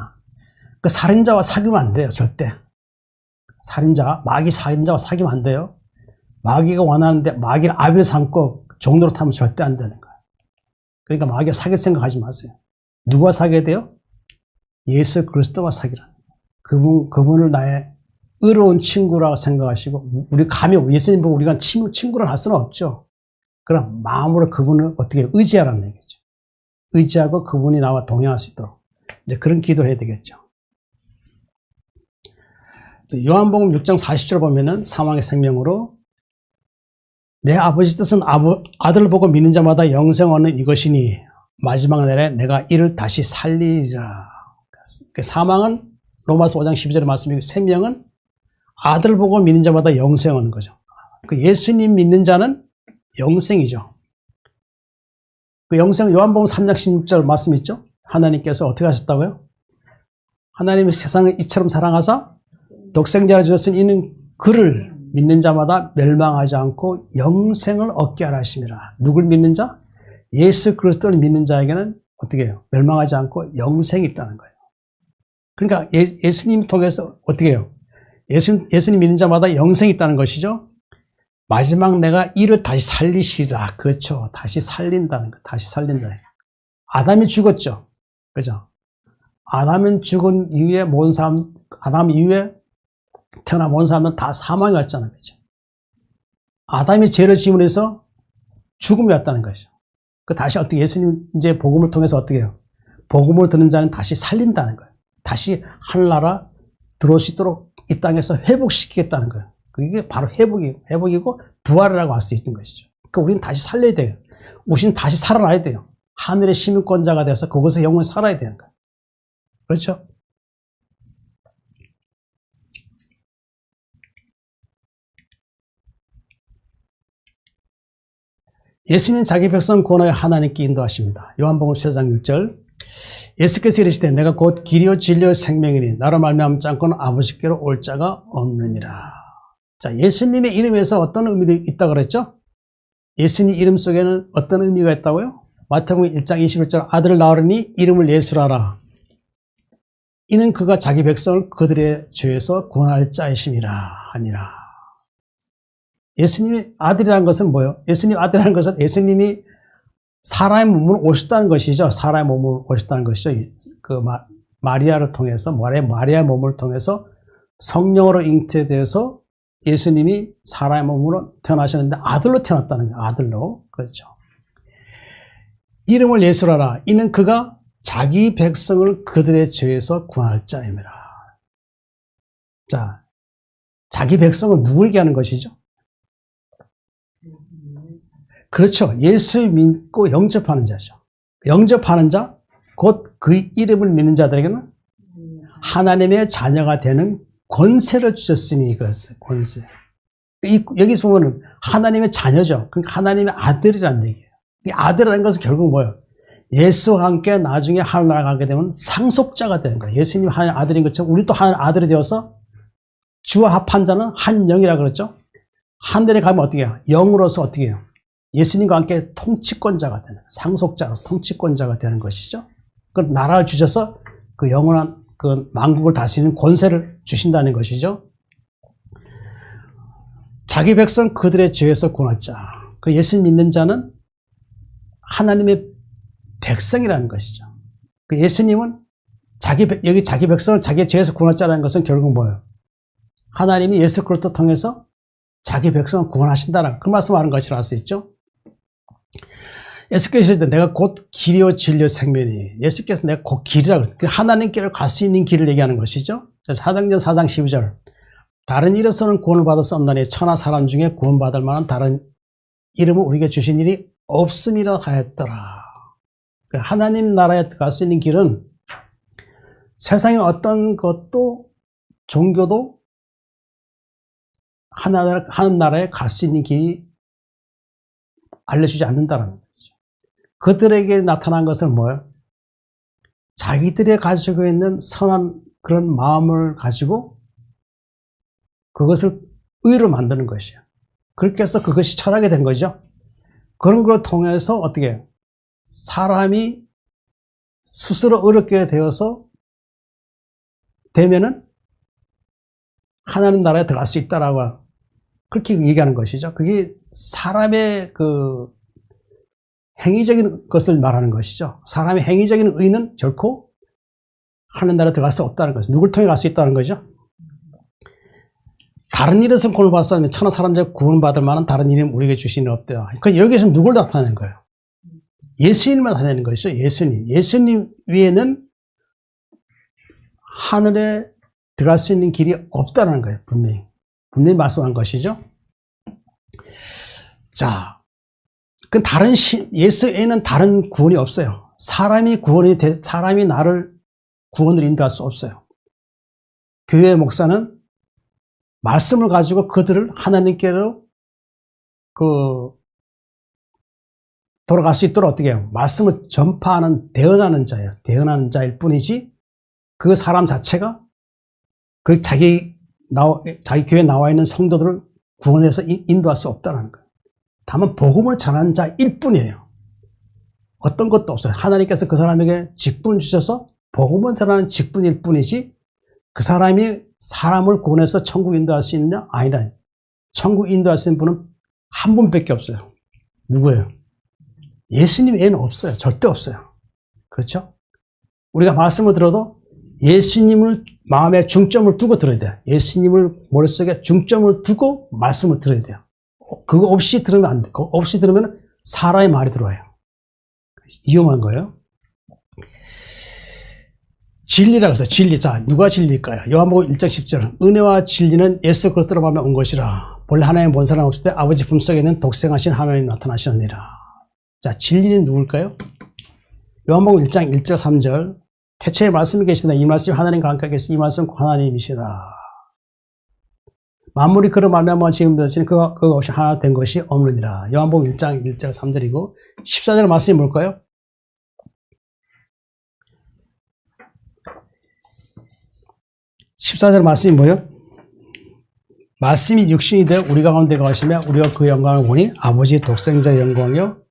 그 살인자와 사귀면 안 돼요. 절대. 마귀 살인자와 사귀면 안 돼요. 마귀가 원하는데 마귀를 아비를 삼고 종로로 타면 절대 안 되는 거예요. 그러니까 마귀가 사귈 생각하지 마세요. 누가 사귀어야 돼요? 예수 그리스도와 사귀라는 거예요. 그분을 나의 의로운 친구라고 생각하시고 우리 감히 예수님 보고 우리가 친구를 할 수는 없죠. 그럼 마음으로 그분을 어떻게 의지하라는 얘기죠. 의지하고 그분이 나와 동행할 수 있도록 이제 그런 기도를 해야 되겠죠. 요한복음 6장 40절 보면은 사망의 생명으로 내 아버지 뜻은 아들을 보고 믿는 자마다 영생 얻는 이것이니 마지막 날에 내가 이를 다시 살리리라. 사망은 로마서 5장 12절의 말씀이고 생명은 아들 보고 믿는 자마다 영생 얻는 거죠. 예수님 믿는 자는 영생이죠. 그 영생 요한복음 3장 16절 말씀 있죠? 하나님께서 어떻게 하셨다고요? 하나님이 세상을 이처럼 사랑하사 독생자를 주셨으니 이는 그를 믿는 자마다 멸망하지 않고 영생을 얻게 하라 하심이라. 누굴 믿는 자? 예수 그리스도를 믿는 자에게는 어떻게 해요? 멸망하지 않고 영생이 있다는 거예요. 그러니까 예수님 통해서 어떻게 해요? 예수님 믿는 자마다 영생이 있다는 것이죠. 마지막 내가 이를 다시 살리시라. 그렇죠. 다시 살린다는 거. 다시 살린다. 아담이 죽었죠. 그죠? 아담은 죽은 이후에 모든 사람, 아담 이후에 태어난 모든 사람은 다 사망이 왔잖아요. 그죠? 아담이 죄를 지으면서 죽음이 왔다는 거죠. 그 다시 어떻게 예수님 이제 복음을 통해서 어떻게 해요? 복음을 듣는 자는 다시 살린다는 거예요. 다시 하늘나라 들어올 수 있도록 이 땅에서 회복시키겠다는 거예요. 그게 바로 회복이고 부활이라고 할 수 있는 것이죠. 그러니까 우리는 다시 살려야 돼요. 우리는 다시 살아나야 돼요. 하늘의 시민권자가 돼서 그곳에 영원히 살아야 되는 거예요. 그렇죠? 예수님 자기 백성 구원하여 하나님께 인도하십니다. 요한복음 14장 6절. 예수께서 이르시되 내가 곧 길이요 진리요 생명이니 나로 말미암지 않고는 아버지께로 올 자가 없느니라. 자, 예수님의 이름에서 어떤 의미가 있다고 그랬죠? 예수님 이름 속에는 어떤 의미가 있다고요? 마태복음 1장 21절 아들을 낳으리니 이름을 예수라 하라. 이는 그가 자기 백성을 그들의 죄에서 구원할 자이심이라 하니라. 예수님이 아들이라는 것은 뭐예요? 예수님 아들이라는 것은 예수님이 사람의 몸으로 오셨다는 것이죠. 사람의 몸으로 오셨다는 것이죠. 그 마리아를 통해서, 마리아의 몸을 통해서 성령으로 잉태되어서 예수님이 사람의 몸으로 태어나셨는데 아들로 태어났다는 거예요. 아들로. 그렇죠. 이름을 예수라라. 이는 그가 자기 백성을 그들의 죄에서 구원할 자임이라. 자, 자기 백성은 누구를 얘기하는 것이죠? 그렇죠. 예수 믿고 영접하는 자죠. 영접하는 자, 곧 그 이름을 믿는 자들에게는 하나님의 자녀가 되는 권세를 주셨으니 그랬어요. 권세. 여기서 보면 하나님의 자녀죠. 그러니까 하나님의 아들이라는 얘기예요. 이 아들이라는 것은 결국 뭐예요? 예수와 함께 나중에 하늘나라 가게 되면 상속자가 되는 거예요. 예수님이 하나님의 아들인 것처럼 우리도 하나님의 아들이 되어서 주와 합한 자는 한 영이라 그랬죠. 하늘에 가면 어떻게 해요? 영으로서 어떻게 해요? 예수님과 함께 통치권자가 되는, 상속자로서 통치권자가 되는 것이죠. 그 나라를 주셔서 그 영원한 그 만국을 다스리는 권세를 주신다는 것이죠. 자기 백성 그들의 죄에서 구원할 자. 그 예수 믿는 자는 하나님의 백성이라는 것이죠. 그 예수님은 여기 자기 백성을 자기 죄에서 구원할 자라는 것은 결국 뭐예요? 하나님이 예수 그리스도를 통해서 자기 백성을 구원하신다는 그 말씀을 하는 것이라 할 수 있죠. 예수께서 이르시되 내가 곧 길이요 진리요 생명이니 예수께서 내가 곧 길이라고 하나님께로 갈 수 있는 길을 얘기하는 것이죠. 사도행전 4장 12절 다른 이로서는 구원을 받을 수 없나니 천하 사람 중에 구원받을 만한 다른 이름을 우리에게 주신 일이 없음이라 하였더라. 하나님 나라에 갈 수 있는 길은 세상의 어떤 것도 종교도 하나님 나라에 갈 수 있는 길이 알려주지 않는다는 거죠. 그들에게 나타난 것은 뭐예요? 자기들이 가지고 있는 선한 그런 마음을 가지고 그것을 의로 만드는 것이에요. 그렇게 해서 그것이 철학이 된 거죠. 그런 걸 통해서 어떻게 사람이 스스로 어렵게 되면은 하나님 나라에 들어갈 수 있다라고 그렇게 얘기하는 것이죠. 그게 사람의 그 행위적인 것을 말하는 것이죠. 사람의 행위적인 의는 결코 하나님 나라에 들어갈 수 없다는 것이죠. 누굴 통해 갈 수 있다는 거죠. 다른 일에서 구원을 받을 수 없는 천하 사람 중에 구원받을 만한 다른 이름 우리에게 주시는 없대요. 그러니까 여기에서 누굴 나타내는 거예요? 예수님을 나타내는 것이죠. 예수님 위에는 하늘에 들어갈 수 있는 길이 없다는 거예요. 분명히 말씀한 것이죠. 자, 그 예수 외에는 다른 구원이 없어요. 사람이 나를 구원을 인도할 수 없어요. 교회 목사는 말씀을 가지고 그들을 하나님께로 돌아갈 수 있도록 어떻게 해요? 말씀을 전파하는 대언하는 자예요. 대언하는 자일 뿐이지 그 사람 자체가 그 자기 교회에 나와 있는 성도들을 구원해서 인도할 수 없다는 거예요. 다만 복음을 전하는 자일 뿐이에요. 어떤 것도 없어요. 하나님께서 그 사람에게 직분을 주셔서 복음을 전하는 직분일 뿐이지 그 사람이 사람을 구원해서 천국 인도할 수 있느냐? 아니라 천국 인도할 수 있는 분은 한 분밖에 없어요. 누구예요? 예수님 외에는 없어요. 절대 없어요. 그렇죠? 우리가 말씀을 들어도 예수님을 마음에 중점을 두고 들어야 돼요. 예수님을 머릿속에 중점을 두고 말씀을 들어야 돼요. 그거 없이 들으면 안 돼. 그거 없이 들으면 사람의 말이 들어와요. 위험한 거예요. 진리라고 해서 진리. 자, 누가 진리일까요? 요한복음 1장 10절. 은혜와 진리는 예수 그리스도로 말미암아 온 것이라. 본래 하나님 본 사람 없을 때 아버지 품속에 있는 독생하신 하나님 나타나셨느니라. 자, 진리는 누굴까요? 요한복음 1장 1절 3절. 태초에 말씀이 계시나 이 말씀이 하나님과 함께 계시니 이 말씀은 하나님이시라. 만물이 그로 말미암아 지금 되시니 그가 없이 하나 된 것이 없느니라. 요한복음 1장 1절 3절이고 14절 말씀이 뭘까요? 14절 말씀이 뭐예요? 말씀이 육신이 되어 우리 가운데 거하시며 우리가 그 영광을 보니 아버지의 독생자의 영광이요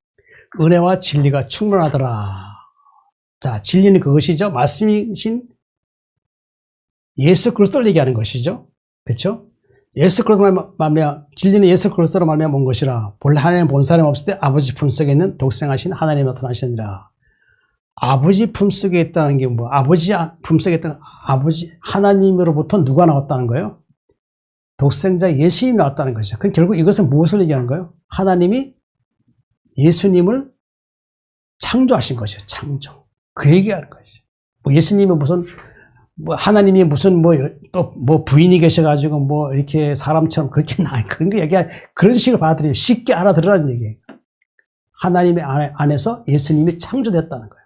은혜와 진리가 충만하더라. 자, 진리는 그것이죠. 말씀이신 예수 그리스도를 얘기하는 것이죠. 그렇죠? 예수 그리스도로 말미암아 진리는 예수 그리스도로 말미암아 온 것이라. 본래 하나님 본 사람 없을 때 아버지 품속에 있는 독생하신 하나님이 나타나시니라. 아버지 품속에 있다는 게 뭐? 아버지 품속에 있다는 아버지 하나님으로부터 누가 나왔다는 거예요? 독생자 예수님이 나왔다는 것이죠. 그럼 결국 이것은 무엇을 얘기하는 거예요? 하나님이 예수님을 창조하신 것이죠. 창조. 그 얘기하는 것이죠. 뭐 예수님은 무슨 뭐 하나님이 무슨 뭐 또 뭐 부인이 계셔가지고 뭐 이렇게 사람처럼 그렇게 그런 거 얘기 그런 식으로 받아들이면 쉽게 알아들으라는 얘기예요. 하나님의 안에서 예수님이 창조됐다는 거예요.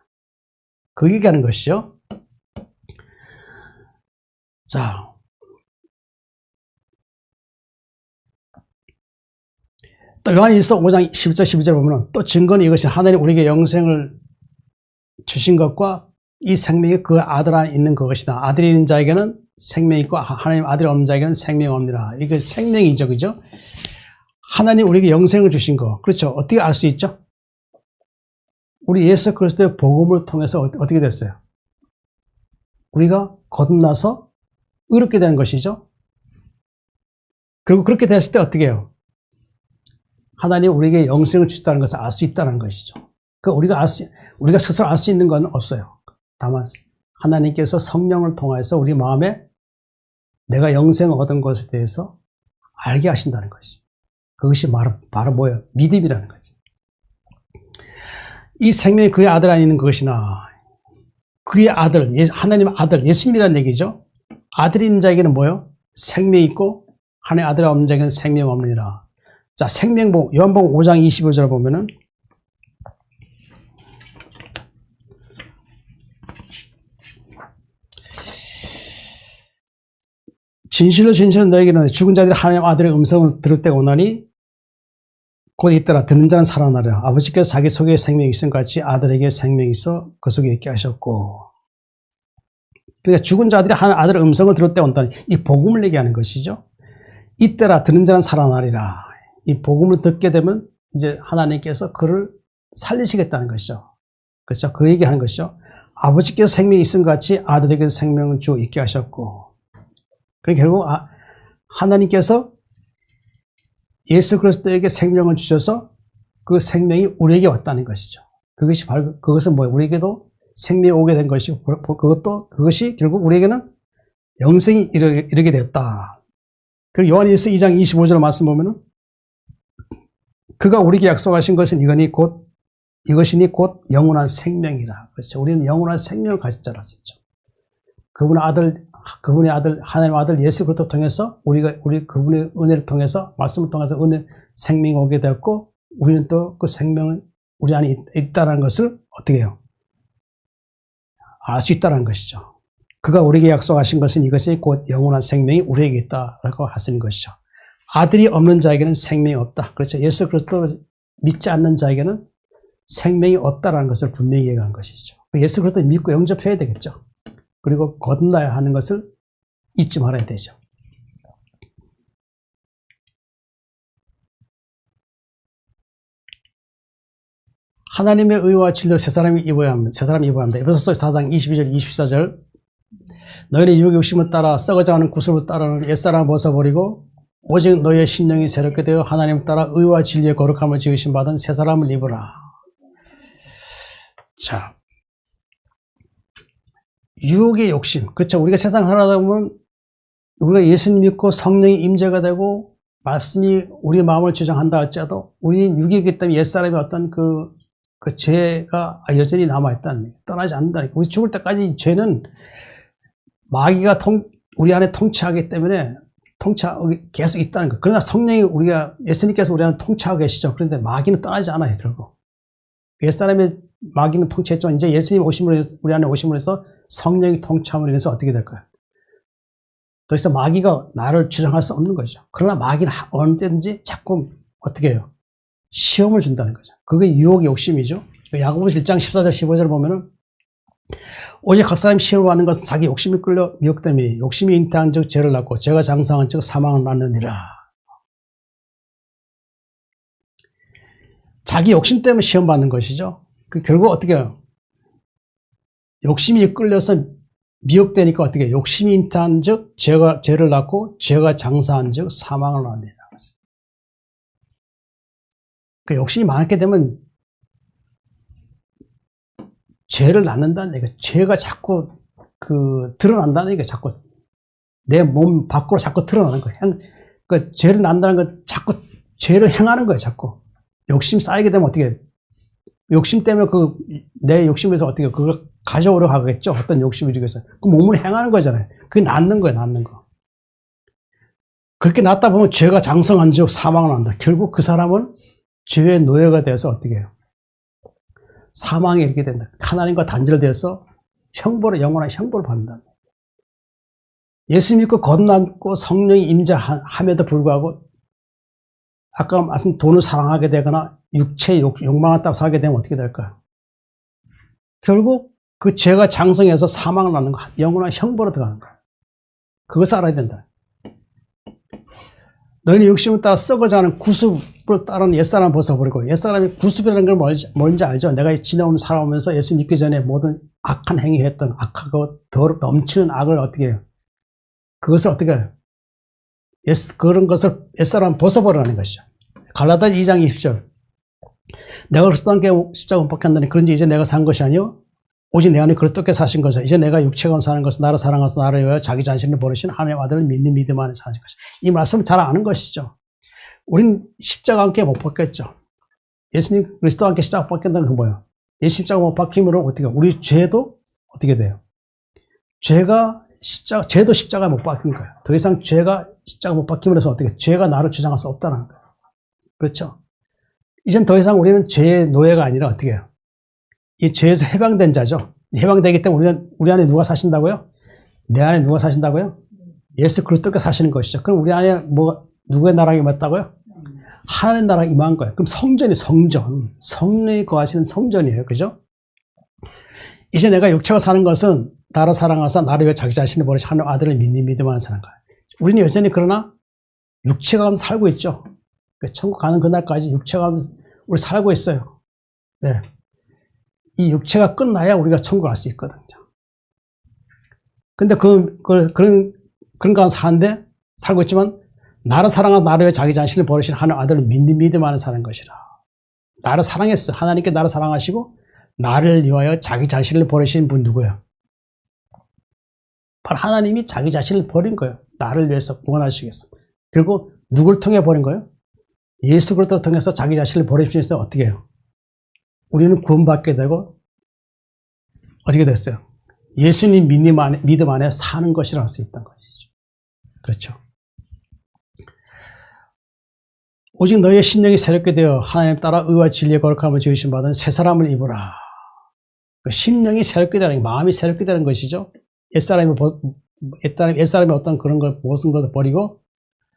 그 얘기하는 것이죠. 자, 또 요한일서 5장 11절 12절 보면 또 증거는 이것이 하나님 우리에게 영생을 주신 것과 이 생명이 그 아들 안에 있는 그것이다. 아들이 있는 자에게는 생명이 있고 하나님 아들이 없는 자에게는 생명이 없느니라. 이게 생명이죠. 그죠? 하나님 우리에게 영생을 주신 거. 그렇죠. 어떻게 알 수 있죠? 우리 예수 그리스도의 복음을 통해서 어떻게 됐어요? 우리가 거듭나서 의롭게 되는 것이죠. 그리고 그렇게 됐을 때 어떻게 해요? 하나님 우리에게 영생을 주셨다는 것을 알 수 있다는 것이죠. 우리가 스스로 알 수 있는 건 없어요. 다만 하나님께서 성령을 통해서 우리 마음에 내가 영생을 얻은 것에 대해서 알게 하신다는 것이죠. 그것이 바로 뭐예요? 믿음이라는 거죠. 이 생명이 그의 아들 안에 있는 것이나 그의 아들, 하나님의 아들, 예수님이라는 얘기죠. 아들이 있는 자에게는 뭐예요? 생명이 있고 하나님의 아들 없는 자에게는 생명이 없느니라. 자, 생명복, 요한복음 5장 25절을 보면은 진실로 진실로 너에게는 죽은 자들이 하나님 아들의 음성을 들을 때가 오나니 곧 있더라. 듣는 자는 살아나리라. 아버지께서 자기 속에 생명이 있음 같이 아들에게 생명이 있어 그 속에 있게 하셨고. 그러니까 죽은 자들이 하나님 아들의 음성을 들을 때 온다니 이 복음을 얘기하는 것이죠. 이때라 듣는 자는 살아나리라. 이 복음을 듣게 되면 이제 하나님께서 그를 살리시겠다는 것이죠. 그렇죠? 그 얘기하는 것이죠. 아버지께서 생명이 있음 같이 아들에게 생명을 주어 있게 하셨고. 그러니까 결국 하나님께서 예수 그리스도에게 생명을 주셔서 그 생명이 우리에게 왔다는 것이죠. 그것은 뭐예요? 우리에게도 생명이 오게 된 것이고, 그것이 결국 우리에게는 영생이 이르게 되었다. 그리고 요한일서 2장 25절 말씀 보면은 그가 우리에게 약속하신 것은 이것이니 곧 영원한 생명이라. 그렇죠. 우리는 영원한 생명을 가질 자라 했죠. 그분의 아들, 하나님의 아들 예수 그리스도 통해서 우리 그분의 은혜를 통해서 말씀을 통해서 생명이 오게 되었고 우리는 또 그 생명은 우리 안에 있다는 것을 어떻게 해요? 알 수 있다는 것이죠. 그가 우리에게 약속하신 것은 이것이 곧 영원한 생명이 우리에게 있다라고 하시는 것이죠. 아들이 없는 자에게는 생명이 없다. 그렇죠. 예수 그리스도를 믿지 않는 자에게는 생명이 없다라는 것을 분명히 얘기한 것이죠. 예수 그리스도를 믿고 영접해야 되겠죠. 그리고 거듭나야 하는 것을 잊지 말아야 되죠. 하나님의 의와 진리를 새 사람이 입어야 합니다. 에베소서 4장 22절 24절 너희는 유혹의 욕심을 따라 썩어져가는 구습을 따르는 옛사람을 벗어버리고 오직 너희의 심령이 새롭게 되어 하나님을 따라 의와 진리의 거룩함을 지으신 받은 새 사람을 입으라. 자, 유혹의 욕심. 그렇죠. 우리가 세상 살아다 보면 우리가 예수님 믿고 성령이 임재가 되고 말씀이 우리 마음을 주장한다 할지라도 우리는 육이기 때문에 옛사람의 어떤 그 죄가 여전히 남아있다는 얘기. 떠나지 않는다니까. 우리 죽을 때까지 죄는 마귀가 우리 안에 통치하기 때문에 계속 있다는 거예요. 그러나 성령이 예수님께서 우리 안에 통치하고 계시죠. 그런데 마귀는 떠나지 않아요, 결국. 옛사람의 마귀는 통치했지만 이제 예수님 우리 안에 오심으로 해서 성령이 통치함으로 인해서 어떻게 될까요? 더 이상 마귀가 나를 주장할 수 없는 거죠. 그러나 마귀는 어느 때든지 자꾸 어떻게 해요? 시험을 준다는 거죠. 그게 유혹의 욕심이죠. 야고보서 1장 14절 15절 보면은 오직 각 사람이 시험을 받는 것은 자기 욕심이 끌려 미혹됨이니 욕심이 잉태한 즉 죄를 낳고 죄가 장성한 즉 사망을 낳느니라. 자기 욕심 때문에 시험 받는 것이죠. 결국 어떻게 해요? 욕심이 끌려서 미혹되니까 어떻게 해요? 욕심이 잉태한 즉 죄를 낳고 죄가 장성한 즉 사망을 낳느니라. 욕심이 많게 되면 죄를 낳는다는 얘기가, 죄가 자꾸 드러난다는 얘기가, 자꾸 내 몸 밖으로 자꾸 드러나는 거예요. 죄를 낳는다는 건 자꾸 죄를 행하는 거예요, 자꾸. 욕심 쌓이게 되면 어떻게 해요? 욕심 때문에 내 욕심에서 어떻게 해요? 그걸 가져오려 하겠죠? 어떤 욕심을 위해서. 그 몸을 행하는 거잖아요. 그게 낳는 거예요, 낳는 거. 그렇게 낳다 보면 죄가 장성한 즉 사망을 한다. 결국 그 사람은 죄의 노예가 돼서 어떻게 해요? 사망에 이르게 된다. 하나님과 단절되어서 영원한 형벌을 받는다. 예수 믿고 거듭났고 성령이 임재함에도 불구하고 아까 말씀 돈을 사랑하게 되거나 육체의 욕망을 따라 살게 되면 어떻게 될까요? 결국 그 죄가 장성해서 사망을 낳는 거, 영원한 형벌에 들어가는 거예요. 그것을 알아야 된다. 너희는 욕심을 따라 썩어가는 구습을 따르는 옛사람을 벗어버리고, 옛사람이 구습이라는 걸 뭔지 알죠? 내가 지나오면 살아오면서 예수 믿기 전에 모든 악한 행위했던 악하고 넘치는 악을 어떻게 해요? 그것을 어떻게 해요? 그런 것을 옛사람 벗어버리라는 것이죠. 갈라디아 2장 20절. 내가 그리스도와 함께 십자가 못 박혔나니 그런지 이제 내가 산 것이 아니요 오직 내 안에 그리스도께 사신 것이다. 이제 내가 육체가 사는 것은 나를 사랑하사 나를 위하여 자기 자신을 버리신 하나님의 아들을 믿는 믿음 안에 사는 것이다. 이 말씀을 잘 아는 것이죠. 우린 십자가 함께 못 박혔죠. 예수님 그리스도와 함께 십자가 못 박힌다는 건 뭐예요? 예수 십자가 못 박힘으로 어떻게 우리 죄도 어떻게 돼요? 죄도 십자가 못 박힌 거예요. 더 이상 죄가 십자가 못 박힘으로 해서 어떻게 죄가 나를 주장할 수 없다는 거예요. 그렇죠? 이젠 더 이상 우리는 죄의 노예가 아니라 어떻게 해요? 이 죄에서 해방된 자죠. 해방되기 때문에 우리 안에 누가 사신다고요? 내 안에 누가 사신다고요? 예수 그리스도께 사시는 것이죠. 그럼 우리 안에 누구의 나라가 임했다고요? 하나님의 나라가 임한 거예요. 그럼 성령이 거하시는 성전이에요. 그죠? 이제 내가 육체가 사는 것은 나를 사랑하사 나를 위해 자기 자신을 버리신 하나님 아들을 믿는 믿음 안에 사는 거예요. 우리는 여전히 그러나 육체가 가면서 살고 있죠. 천국 가는 그날까지 육체가 가면서 우리 살고 있어요. 네. 이 육체가 끝나야 우리가 천국 갈 수 있거든요. 근데 그런 가운데 사는데 살고 있지만 나를 사랑하사 나를 위해 자기 자신을 버리신 하나님 아들을 믿는 믿음 안에 사는 것이라. 나를 사랑했어. 하나님께 나를 사랑하시고 나를 위하여 자기 자신을 버리신 분 누구예요? 바로 하나님이 자기 자신을 버린 거예요. 나를 위해서 구원하시기 위해서. 그리고 누굴 통해 버린 거예요? 예수 그리스도를 통해서 자기 자신을 버리시면서 어떻게 해요? 우리는 구원받게 되고 어떻게 됐어요? 예수님 믿음 안에 사는 것이라 할 수 있다는 것이죠. 그렇죠. 오직 너희의 심령이 새롭게 되어 하나님 따라 의와 진리의 거룩함을 지으신 받은 새 사람을 입으라. 그 심령이 새롭게 되는, 마음이 새롭게 되는 것이죠. 옛사람이 어떤 그런 걸, 무슨 것을 버리고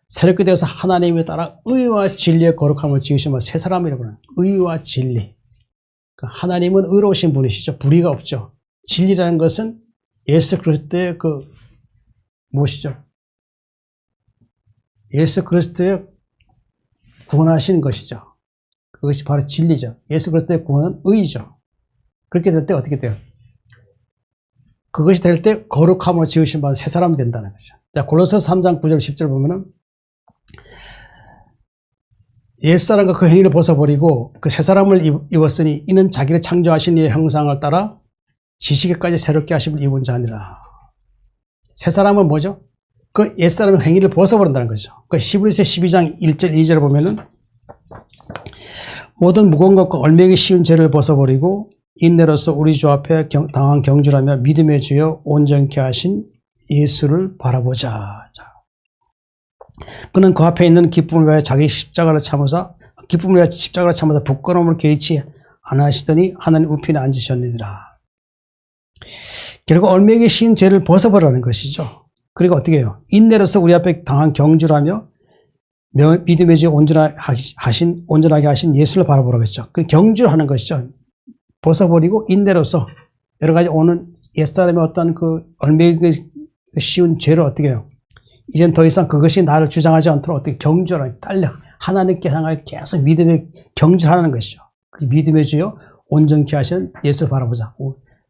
새롭게 되어서 하나님에 따라 의와 진리의 거룩함을 지으신 받은 새 사람을 입으라. 의와 진리. 하나님은 의로우신 분이시죠. 불의가 없죠. 진리라는 것은 예수 그리스도의 무엇이죠? 예수 그리스도의 구원하시는 것이죠. 그것이 바로 진리죠. 예수 그리스도의 구원은 의죠. 그렇게 될 때 어떻게 돼요? 그것이 될 때 거룩함을 지으신 바는 새 사람이 된다는 거죠. 자, 골로새서 3장 9절 10절 보면은 옛사람과 그 행위를 벗어버리고 그 새 사람을 입었으니 이는 자기를 창조하신 이의 형상을 따라 지식에까지 새롭게 하심을 입은 자니라. 새 사람은 뭐죠? 그 옛사람의 행위를 벗어버린다는 거죠. 그 히브리서 12장 1절 2절을 보면은 모든 무거운 것과 얼매기 쉬운 죄를 벗어버리고 인내로서 우리 주 앞에 당한 경주라며 믿음의 주여 온전케 하신 예수를 바라보자. 그는 그 앞에 있는 기쁨을 위하여 자기 십자가를 참으사 부끄러움을 개의치 안 하시더니 하나님 우편에 앉으셨느니라. 결국 얼매기 쉬운 죄를 벗어버리라는 것이죠. 그리고 어떻게 해요? 인내로서 우리 앞에 당한 경주라며 믿음의 주 온전하게 하신 예수를 바라보라고 했죠. 그 경주를 하는 것이죠. 벗어버리고 인내로서 여러 가지 오는 옛사람의 어떤 그 얼매기 쉬운 죄를 어떻게 해요? 이젠 더 이상 그것이 나를 주장하지 않도록 어떻게 경주하는 딸려 하나님께 향하여 계속 믿음의 경주하는 것이죠. 그 믿음의 주요 온전케 하신 예수를 바라보자.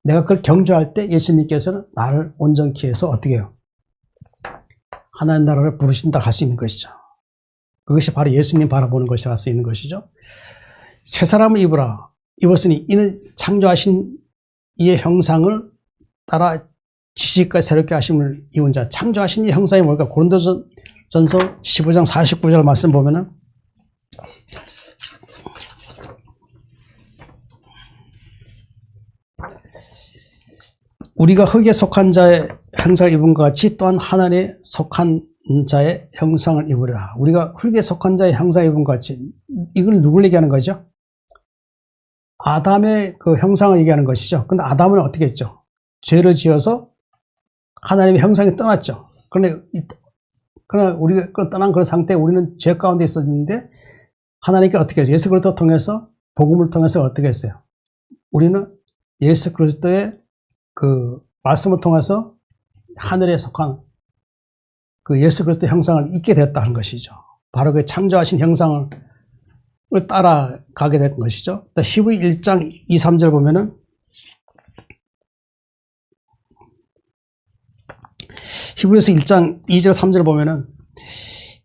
내가 그걸 경주할 때 예수님께서는 나를 온전케 해서 어떻게 해요? 하나님 나라를 부르신다 할 수 있는 것이죠. 그것이 바로 예수님 바라보는 것이라 할 수 있는 것이죠. 새 사람을 입었으니 이는 창조하신 이의 형상을 따라 지식과 새롭게 하심을 입은 자. 창조하신 이 형상이 뭘까? 고린도전서 15장 49절 말씀 보면은 우리가 흙에 속한 자의 형상을 입은 것 같이 또한 하나님에 속한 자의 형상을 입으라. 우리가 흙에 속한 자의 형상을 입은 것 같이. 이걸 누굴 얘기하는 거죠? 아담의 그 형상을 얘기하는 것이죠. 근데 아담은 어떻게 했죠? 죄를 지어서 하나님의 형상이 떠났죠. 그러나 우리가 떠난 그런 상태에 우리는 죄 가운데 있었는데 하나님께 어떻게 했어요? 예수 그리스도를 통해서 복음을 통해서 어떻게 했어요? 우리는 예수 그리스도의 그 말씀을 통해서 하늘에 속한 그 예수 그리스도의 형상을 입게 됐다는 것이죠. 바로 그 창조하신 형상을 따라가게 된 것이죠. 히브리 1장 2, 3절 보면은 히브리서 1장 2절 3절 보면은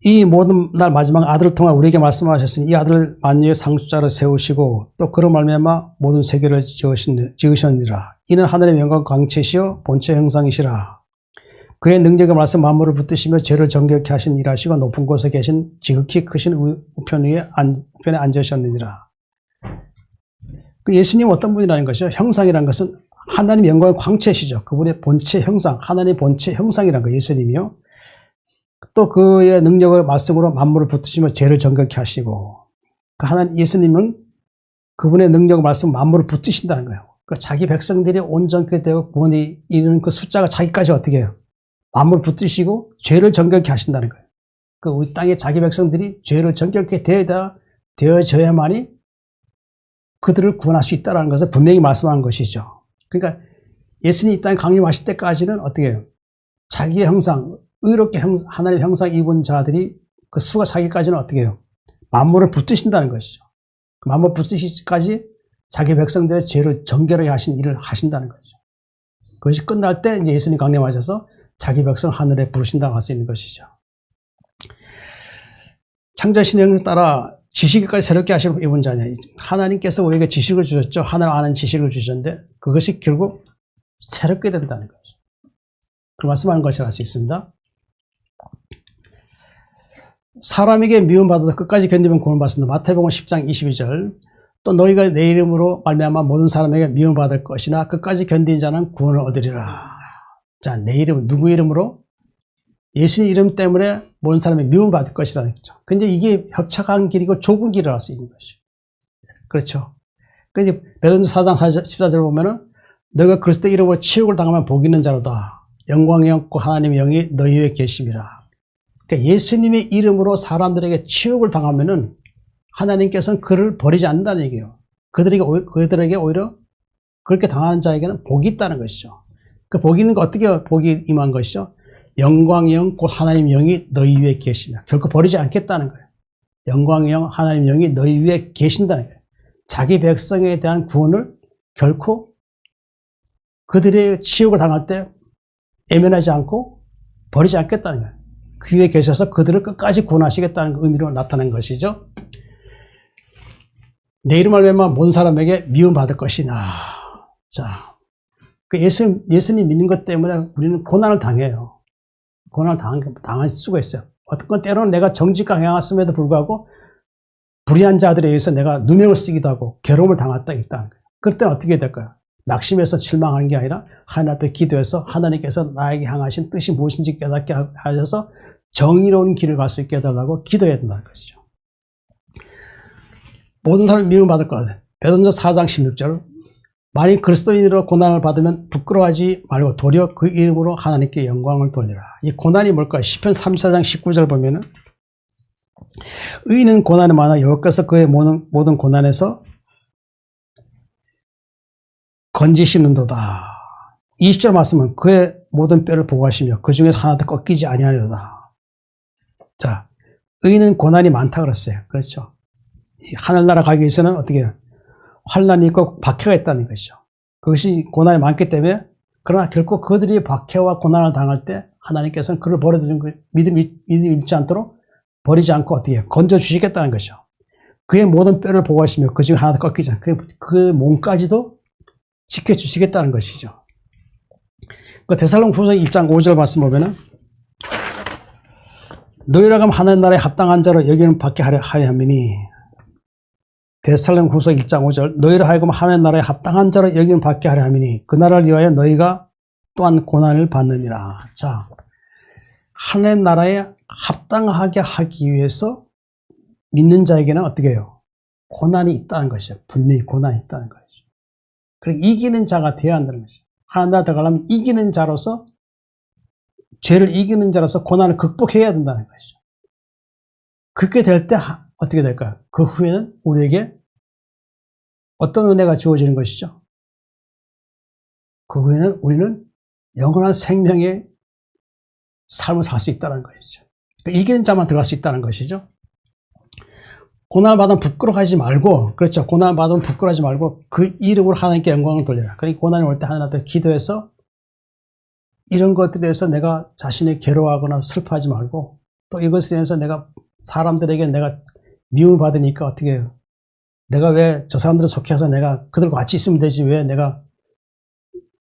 이 모든 날 마지막 아들을 통해 우리에게 말씀하셨으니 이 아들을 만유의 상속자로 세우시고 또 그로 말미암아 모든 세계를 지으셨느니라. 이는 하늘의 영광 광채시요 본체 형상이시라. 그의 능력의 말씀 만물을 붙드시며 죄를 정결케 하신 일하시고 높은 곳에 계신 지극히 크신 우편에 앉으셨느니라. 그 예수님 어떤 분이라는 것이죠? 형상이라는 것은 하나님 영광의 광채시죠. 그분의 본체 형상, 하나님의 본체 형상이라는 거 예수님이요. 또 그의 능력을 말씀으로 만물을 붙으시며 죄를 정결케 하시고 그 하나님 예수님은 그분의 능력을 말씀 만물을 붙으신다는 거예요. 그 자기 백성들이 온전케 되고 구원이 이르는 그 숫자가 자기까지 어떻게 해요? 만물을 붙으시고 죄를 정결케 하신다는 거예요. 그 우리 땅의 자기 백성들이 죄를 정결케 되어져야만이 그들을 구원할 수 있다는 것을 분명히 말씀하는 것이죠. 그러니까 예수님이 이 땅에 강림하실 때까지는 어떻게 해요? 자기의 형상, 의롭게 하나님의 형상 입은 자들이 그 수가 자기까지는 어떻게 해요? 만물을 붙드신다는 것이죠. 만물 붙으시기까지 자기 백성들의 죄를 정결하게 하신 일을 하신다는 거죠. 그것이 끝날 때 이제 예수님 강림하셔서 자기 백성 하늘에 부르신다고 할 수 있는 것이죠. 창조하신 형에 따라 지식까지 새롭게 하시고 입은 자냐. 하나님께서 우리에게 지식을 주셨죠. 하나를 아는 지식을 주셨는데 그것이 결국 새롭게 된다는 거죠. 그 말씀하는 것이라 할 수 있습니다. 사람에게 미움받아도 끝까지 견디면 구원을 받습니다. 마태복음 10장 22절. 또 너희가 내 이름으로 말미암아 모든 사람에게 미움받을 것이나 끝까지 견딘 자는 구원을 얻으리라. 자, 내 이름, 누구 이름으로? 예수님 이름 때문에 모든 사람이 미움받을 것이라는 거죠. 근데 이게 협착한 길이고 좁은 길을 할 수 있는 것이죠. 그렇죠. 그런데 베드로전서 4장 14절 보면은 너희가 그리스도 이름으로 치욕을 당하면 복 있는 자로다. 영광이 없고 하나님의 영이 너희 위에 계심이라. 그러니까 예수님의 이름으로 사람들에게 치욕을 당하면은 하나님께서는 그를 버리지 않는다는 얘기예요. 그들에게 오히려 그렇게 당하는 자에게는 복이 있다는 것이죠. 그 복이 있는 거 어떻게 복이 임한 것이죠? 영광의 영, 곧 하나님 영이 너희 위에 계시며 결코 버리지 않겠다는 거예요. 영광의 영, 하나님 영이 너희 위에 계신다는 거예요. 자기 백성에 대한 구원을 결코 그들의 치욕을 당할 때 애면하지 않고 버리지 않겠다는 거예요. 그 위에 계셔서 그들을 끝까지 구원하시겠다는 의미로 나타낸 것이죠. 내 이름 말미암아 모든 사람에게 미움받을 것이나. 자, 그 예수님 믿는 것 때문에 우리는 고난을 당해요. 고난을 당할 수가 있어요. 어떤 건 때로는 내가 정직하게 행했음에도 불구하고 불의한 자들에 의해서 내가 누명을 쓰기도 하고 괴로움을 당했다 있다는 거예요. 그럴 때는 어떻게 될까요? 낙심해서 실망하는 게 아니라 하나님 앞에 기도해서 하나님께서 나에게 향하신 뜻이 무엇인지 깨닫게 하셔서 정의로운 길을 갈 수 있게 해달라고 기도해야 된다는 것이죠. 모든 사람이 미움받을 것 같아요. 베드로전서 4장 16절. 만일 그리스도인으로 고난을 받으면 부끄러워하지 말고 도리어 그 이름으로 하나님께 영광을 돌리라. 이 고난이 뭘까요? 시편 34장 19절 보면은 의인은 고난이 많아 여호와께서 그의 모든 고난에서 건지시는도다. 20절 말씀은 그의 모든 뼈를 보호하시며 그 중에서 하나도 꺾이지 아니하려다. 자, 의인은 고난이 많다 그랬어요. 그렇죠? 하늘나라 가기 위해서는 어떻게 해요? 환난이 있고 박해가 있다는 것이죠. 그것이 고난이 많기 때문에 그러나 결코 그들이 박해와 고난을 당할 때 하나님께서는 그를 버려두는 거 믿음이 잃지 않도록 버리지 않고 어떻게 해요? 건져주시겠다는 것이죠. 그의 모든 뼈를 보호하시며 그 중에 하나도 꺾이지 않고 그 몸까지도 지켜주시겠다는 것이죠. 그 데살로니가후서 1장 5절 말씀 보면은 너희라고 하나님 나라에 합당한 자로 여기는 받게 하려 함이니 데살로니가후서 1장 5절 너희를 하여금 하나님 나라에 합당한 자로 여기는 받게 하려 함이니 그 나라를 위하여 너희가 또한 고난을 받느니라. 자, 하나님 나라에 합당하게 하기 위해서 믿는 자에게는 어떻게 해요? 고난이 있다는 것이죠. 분명히 고난이 있다는 것이죠. 그리고 이기는 자가 되어야 한다는 것이죠. 하나님 나라에 들어가려면 이기는 자로서 죄를 이기는 자로서 고난을 극복해야 된다는 것이죠. 그렇게 될 때 어떻게 될까요? 그 후에는 우리에게 어떤 은혜가 주어지는 것이죠? 그 후에는 우리는 영원한 생명의 삶을 살 수 있다는 것이죠. 그러니까 이기는 자만 들어갈 수 있다는 것이죠. 고난을 받으면 부끄러워하지 말고, 그렇죠. 고난을 받으면 부끄러워하지 말고 그 이름으로 하나님께 영광을 돌려라. 그러니까 고난이 올 때 하나님 앞에 기도해서 이런 것들에 대해서 내가 자신이 괴로워하거나 슬퍼하지 말고 또 이것에 대해서 내가 사람들에게 내가 미움을 받으니까 어떻게 해요? 내가 왜 저 사람들을 속해서 내가 그들과 같이 있으면 되지 왜 내가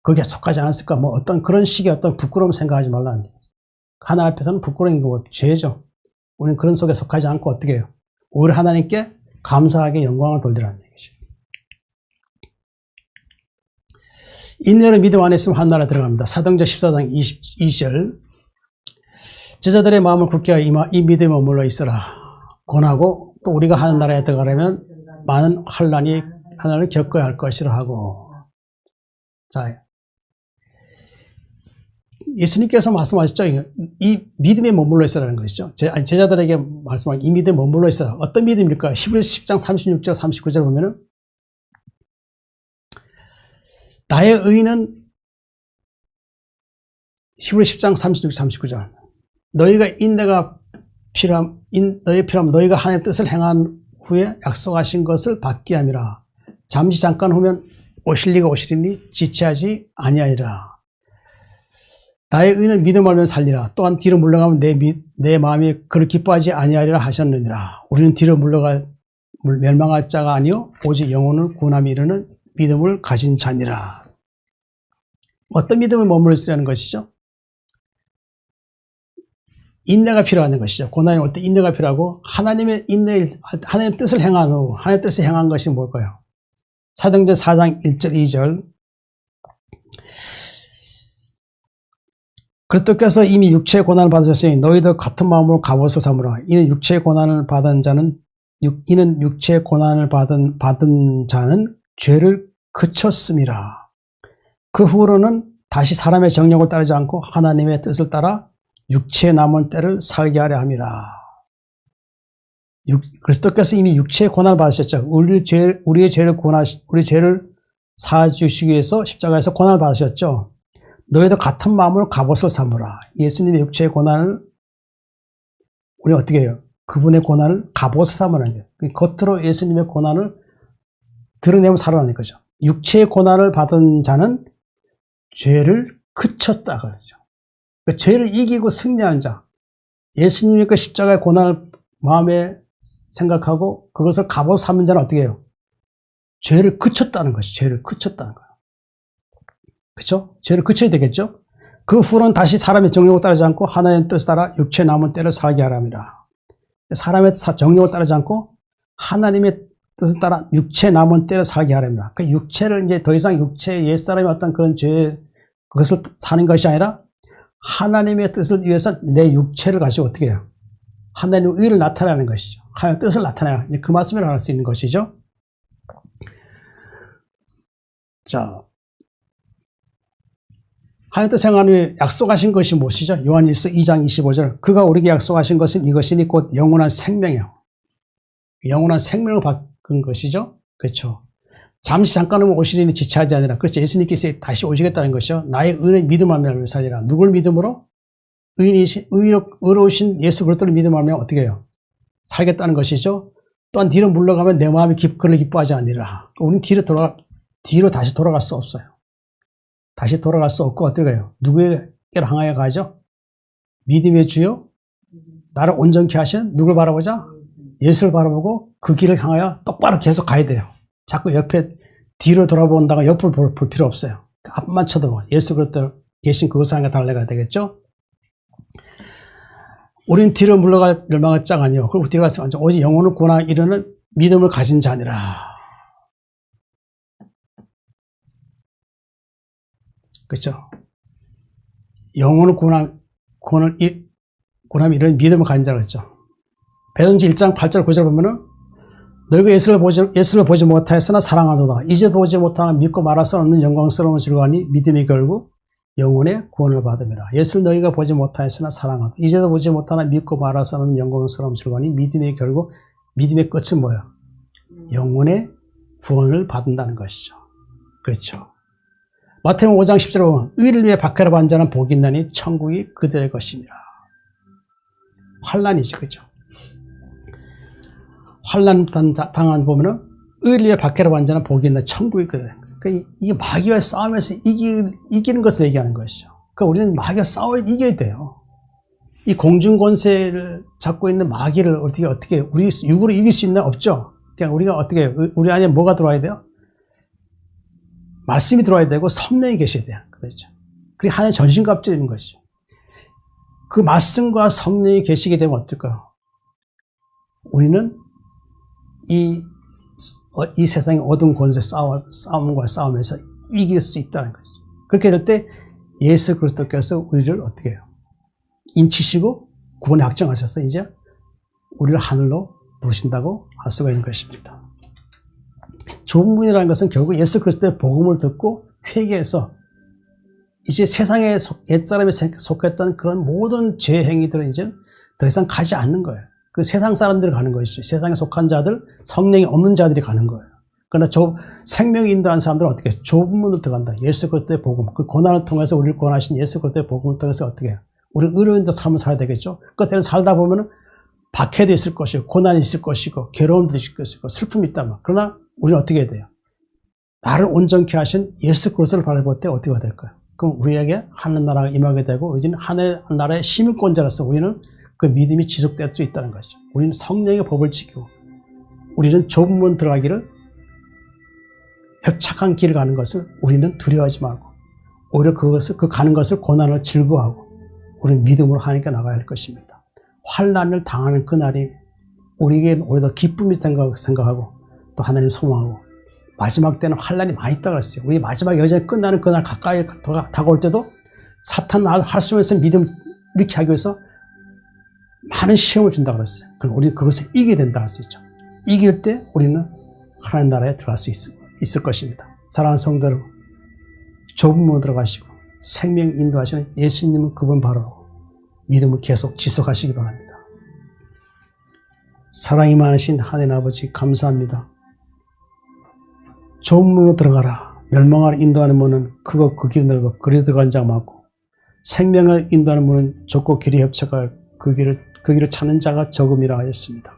거기에 속하지 않았을까? 뭐 어떤 그런 식의 어떤 부끄러움 생각하지 말라는 거예요. 하나님 앞에서는 부끄러운 거 죄죠. 우리는 그런 속에 속하지 않고 어떻게 해요? 오히려 하나님께 감사하게 영광을 돌리라는 얘기죠. 인내를 믿음 안에 있으면 한 나라 들어갑니다. 사도행전 14장 20절 제자들의 마음을 굳게 하여 이 믿음에 머물러 있어라. 권하고 또 우리가 하는 나라에 들어가려면 많은 환난을 겪어야 할 것이라 하고. 자, 예수님께서 말씀하셨죠. 이 믿음에 머물러 있으라는 것이죠. 제자들에게 말씀하신 이 믿음에 머물러 있어라. 어떤 믿음일까요? 히브리서 10장 36절 39절 보면은 나의 의는 히브리서 10장 36, 39절 너희가 인내가 필요함, 너희의 필요함 너희가 하나님의 뜻을 행한 후에 약속하신 것을 받게 함이라. 잠시 잠깐 후면 오실 리가 오시리니 지체하지 아니하리라. 나의 의는 믿음 알면 살리라. 또한 뒤로 물러가면 내 마음이 그를 기뻐하지 아니하리라 하셨느니라. 우리는 뒤로 멸망할 자가 아니요 오직 영혼을 구원함에 이르는 믿음을 가진 자니라. 어떤 믿음을 머물러 있으라는 것이죠? 인내가 필요한 것이죠. 고난이 올 때 인내가 필요하고 하나님의 뜻을 행한 후 하나님의 뜻을 행한 것이 뭘까요? 사도행전 4장 1절 2절 그리스도께서 이미 육체의 고난을 받으셨으니 너희도 같은 마음으로 갑옷을 삼으라. 이는 육체의 고난을 받은 자는 죄를 그쳤음이라. 그 후로는 다시 사람의 정욕을 따르지 않고 하나님의 뜻을 따라 육체의 남은 때를 살게 하려 함이라. 그리스도께서 이미 육체의 고난을 받으셨죠. 우리의 죄를 사주시기 위해서 십자가에서 고난을 받으셨죠. 너희도 같은 마음으로 갑옷을 삼으라. 예수님의 육체의 고난을 우리가 어떻게 해요? 그분의 고난을 갑옷을 삼으라는 거예요. 겉으로 예수님의 고난을 드러내면 살아나는 거죠. 육체의 고난을 받은 자는 죄를 그쳤다 그러죠. 그러니까 죄를 이기고 승리하는 자. 예수님의 그 십자가의 고난을 마음에 생각하고 그것을 갑옷 삼는 자는 어떻게 해요? 죄를 그쳤다는 것이 죄를 그쳤다는 거예요. 그렇죠? 죄를 그쳐야 되겠죠? 그 후로는 다시 사람의 정욕을 따르지 않고 하나님의 뜻을 따라 육체의 남은 때를 살게 하랍니다. 사람의 정욕을 따르지 않고 하나님의 뜻을 따라 육체의 남은 때를 살게 하랍니다. 그 육체를 이제 더 이상 육체의 옛사람의 어떤 그런 죄 그것을 사는 것이 아니라 하나님의 뜻을 위해서 내 육체를 가지고 어떻게 해요? 하나님의 의를 나타내는 것이죠. 하나님의 뜻을 나타내는 그 말씀을 할 수 있는 것이죠. 자, 하나님께서 생하나님이 약속하신 것이 무엇이죠? 요한일서 2장 25절. 그가 우리에게 약속하신 것은 이것이니 곧 영원한 생명이요. 영원한 생명을 받은 것이죠. 그렇죠. 잠시 잠깐은 오시리니 지체하지 아니라. 그래서 예수님께서 다시 오시겠다는 것이요. 나의 의는 믿음하며 살리라. 누굴 믿음으로? 의로우신 예수 그리스도를 믿음하며 어떻게 해요? 살겠다는 것이죠. 또한 뒤로 물러가면 내 마음이 그를 기뻐하지 않으리라. 우리는 뒤로 다시 돌아갈 수 없어요. 다시 돌아갈 수 없고 어떻게 해요? 누구에게로 향하여 가죠? 믿음의 주요? 나를 온전케 하신 누굴 바라보자? 예수를 바라보고 그 길을 향하여 똑바로 계속 가야 돼요. 자꾸 옆에 뒤로 돌아본다가 옆을 볼 필요 없어요. 앞만 쳐다봐. 예수 그리스도 계신 그곳을 향해 달려가야 되겠죠? 우린 뒤로 물러갈 열망의 짝 아니요. 그리고 뒤로 가서 오직 영혼을 구원하여 이르는 믿음을 가진 자니라. 그렇죠? 영혼을 구원하며 이런 믿음을 가진 자라 그랬죠. 베드로전서 1장 8절 9절 보면은 너희가 예수를 보지 못하였으나 사랑하도다. 이제 보지 못하나 믿고 말할 수 없는 영광스러운 즐거움이 믿음이 결국 영혼의 구원을 받음이라. 예수를 너희가 보지 못하였으나 사랑하도다. 이제도 보지 못하나 믿고 말할 수 없는 영광스러운 즐거움이 믿음이 결국 믿음의 끝은 뭐야? 영혼의 구원을 받는다는 것이죠. 그렇죠. 마태복음 5장 10절에 보면 의를 위해 박해를 받는 자는 복이 있나니 천국이 그들의 것입니다. 환난이지, 그죠? 환난 당한 보면은 의를 위해 박해를 받는 자는 복이 있나 천국이 그들의. 그러니까 이게 마귀와의 싸움에서 이기는 것을 얘기하는 것이죠. 그러니까 우리는 마귀와 싸워 이겨야 돼요. 이 공중 권세를 잡고 있는 마귀를 어떻게 우리 육으로 이길 수 있나? 없죠. 그냥 우리가 어떻게 우리 안에 뭐가 들어와야 돼요? 말씀이 들어와야 되고 성령이 계셔야 돼요. 그렇죠. 그게 하나의 전신갑주인 것이죠. 그 말씀과 성령이 계시게 되면 어떨까요? 우리는 이 세상의 어두운 권세 싸움과 싸움에서 이길 수 있다는 것이죠. 그렇게 될 때 예수 그리스도께서 우리를 어떻게 해요? 인치시고 구원에 확정하셔서 이제 우리를 하늘로 부르신다고 할 수가 있는 것입니다. 좁은 문이라는 것은 결국 예수 그리스도의 복음을 듣고 회개해서 이제 세상에 옛사람이 속했던 그런 모든 죄 행위들은 이제 더 이상 가지 않는 거예요. 그 세상 사람들이 가는 것이죠. 세상에 속한 자들, 성령이 없는 자들이 가는 거예요. 그러나 생명이 인도한 사람들은 어떻게 해요? 좁은 문으로 들어간다. 예수 그리스도의 복음, 그 고난을 통해서 우리를 구원하신 예수 그리스도의 복음을 통해서 어떻게 해요? 우리 의로운 삶을 살아야 되겠죠. 그때는 살다 보면은 박해도 있을 것이고 고난이 있을 것이고 괴로움도 있을 것이고 슬픔이 있다면 그러나 우리는 어떻게 해야 돼요? 나를 온전케 하신 예수 그리스도를 바라볼 때 어떻게 될까요? 그럼 우리에게 하늘나라가 임하게 되고 이제는 하늘나라의 시민권자로서 우리는 그 믿음이 지속될 수 있다는 것이죠. 우리는 성령의 법을 지키고 우리는 좁은 문 들어가기를 협착한 길을 가는 것을 우리는 두려워하지 말고 오히려 그 가는 것을 고난을 즐거워하고 우리는 믿음으로 하나님께 나가야 할 것입니다. 환난을 당하는 그날이 우리에게 오히려 더 기쁨이 생각하고 또 하나님 소망하고 마지막 때는 환난이 많이 있다고 했어요. 우리 마지막 여정이 끝나는 그날 가까이 다가올 때도 사탄 날 활성화해서 믿음 이렇게 하기 위해서 많은 시험을 준다고 그랬어요. 그럼 우리는 그것을 이기게 된다고 할 수 있죠. 이길 때 우리는 하나님 나라에 들어갈 수 있을 것입니다. 사랑하는 성도 여러분, 좁은 문으로 들어가시고 생명 인도하시는 예수님은 그분 바로 믿음을 계속 지속하시기 바랍니다. 사랑이 많으신 하나님 아버지 감사합니다. 좁은 문으로 들어가라. 멸망을 인도하는 문은 크고 그 길이 넓어 그리 들어간 자가 많고 생명을 인도하는 문은 좁고 길이 협착할 그 길을 찾는 자가 적음이라 하였습니다.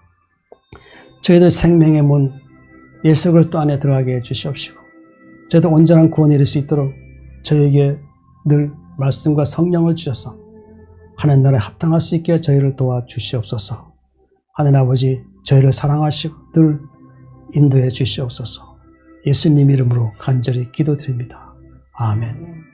저희들 생명의 문 예수 그리스도 안에 들어가게 해주시옵시고 저희도 온전한 구원에 이를 수 있도록 저희에게 늘 말씀과 성령을 주셔서 하나님 나라에 합당할 수 있게 저희를 도와주시옵소서. 하나님 아버지 저희를 사랑하시고 늘 인도해 주시옵소서. 예수님 이름으로 간절히 기도드립니다. 아멘.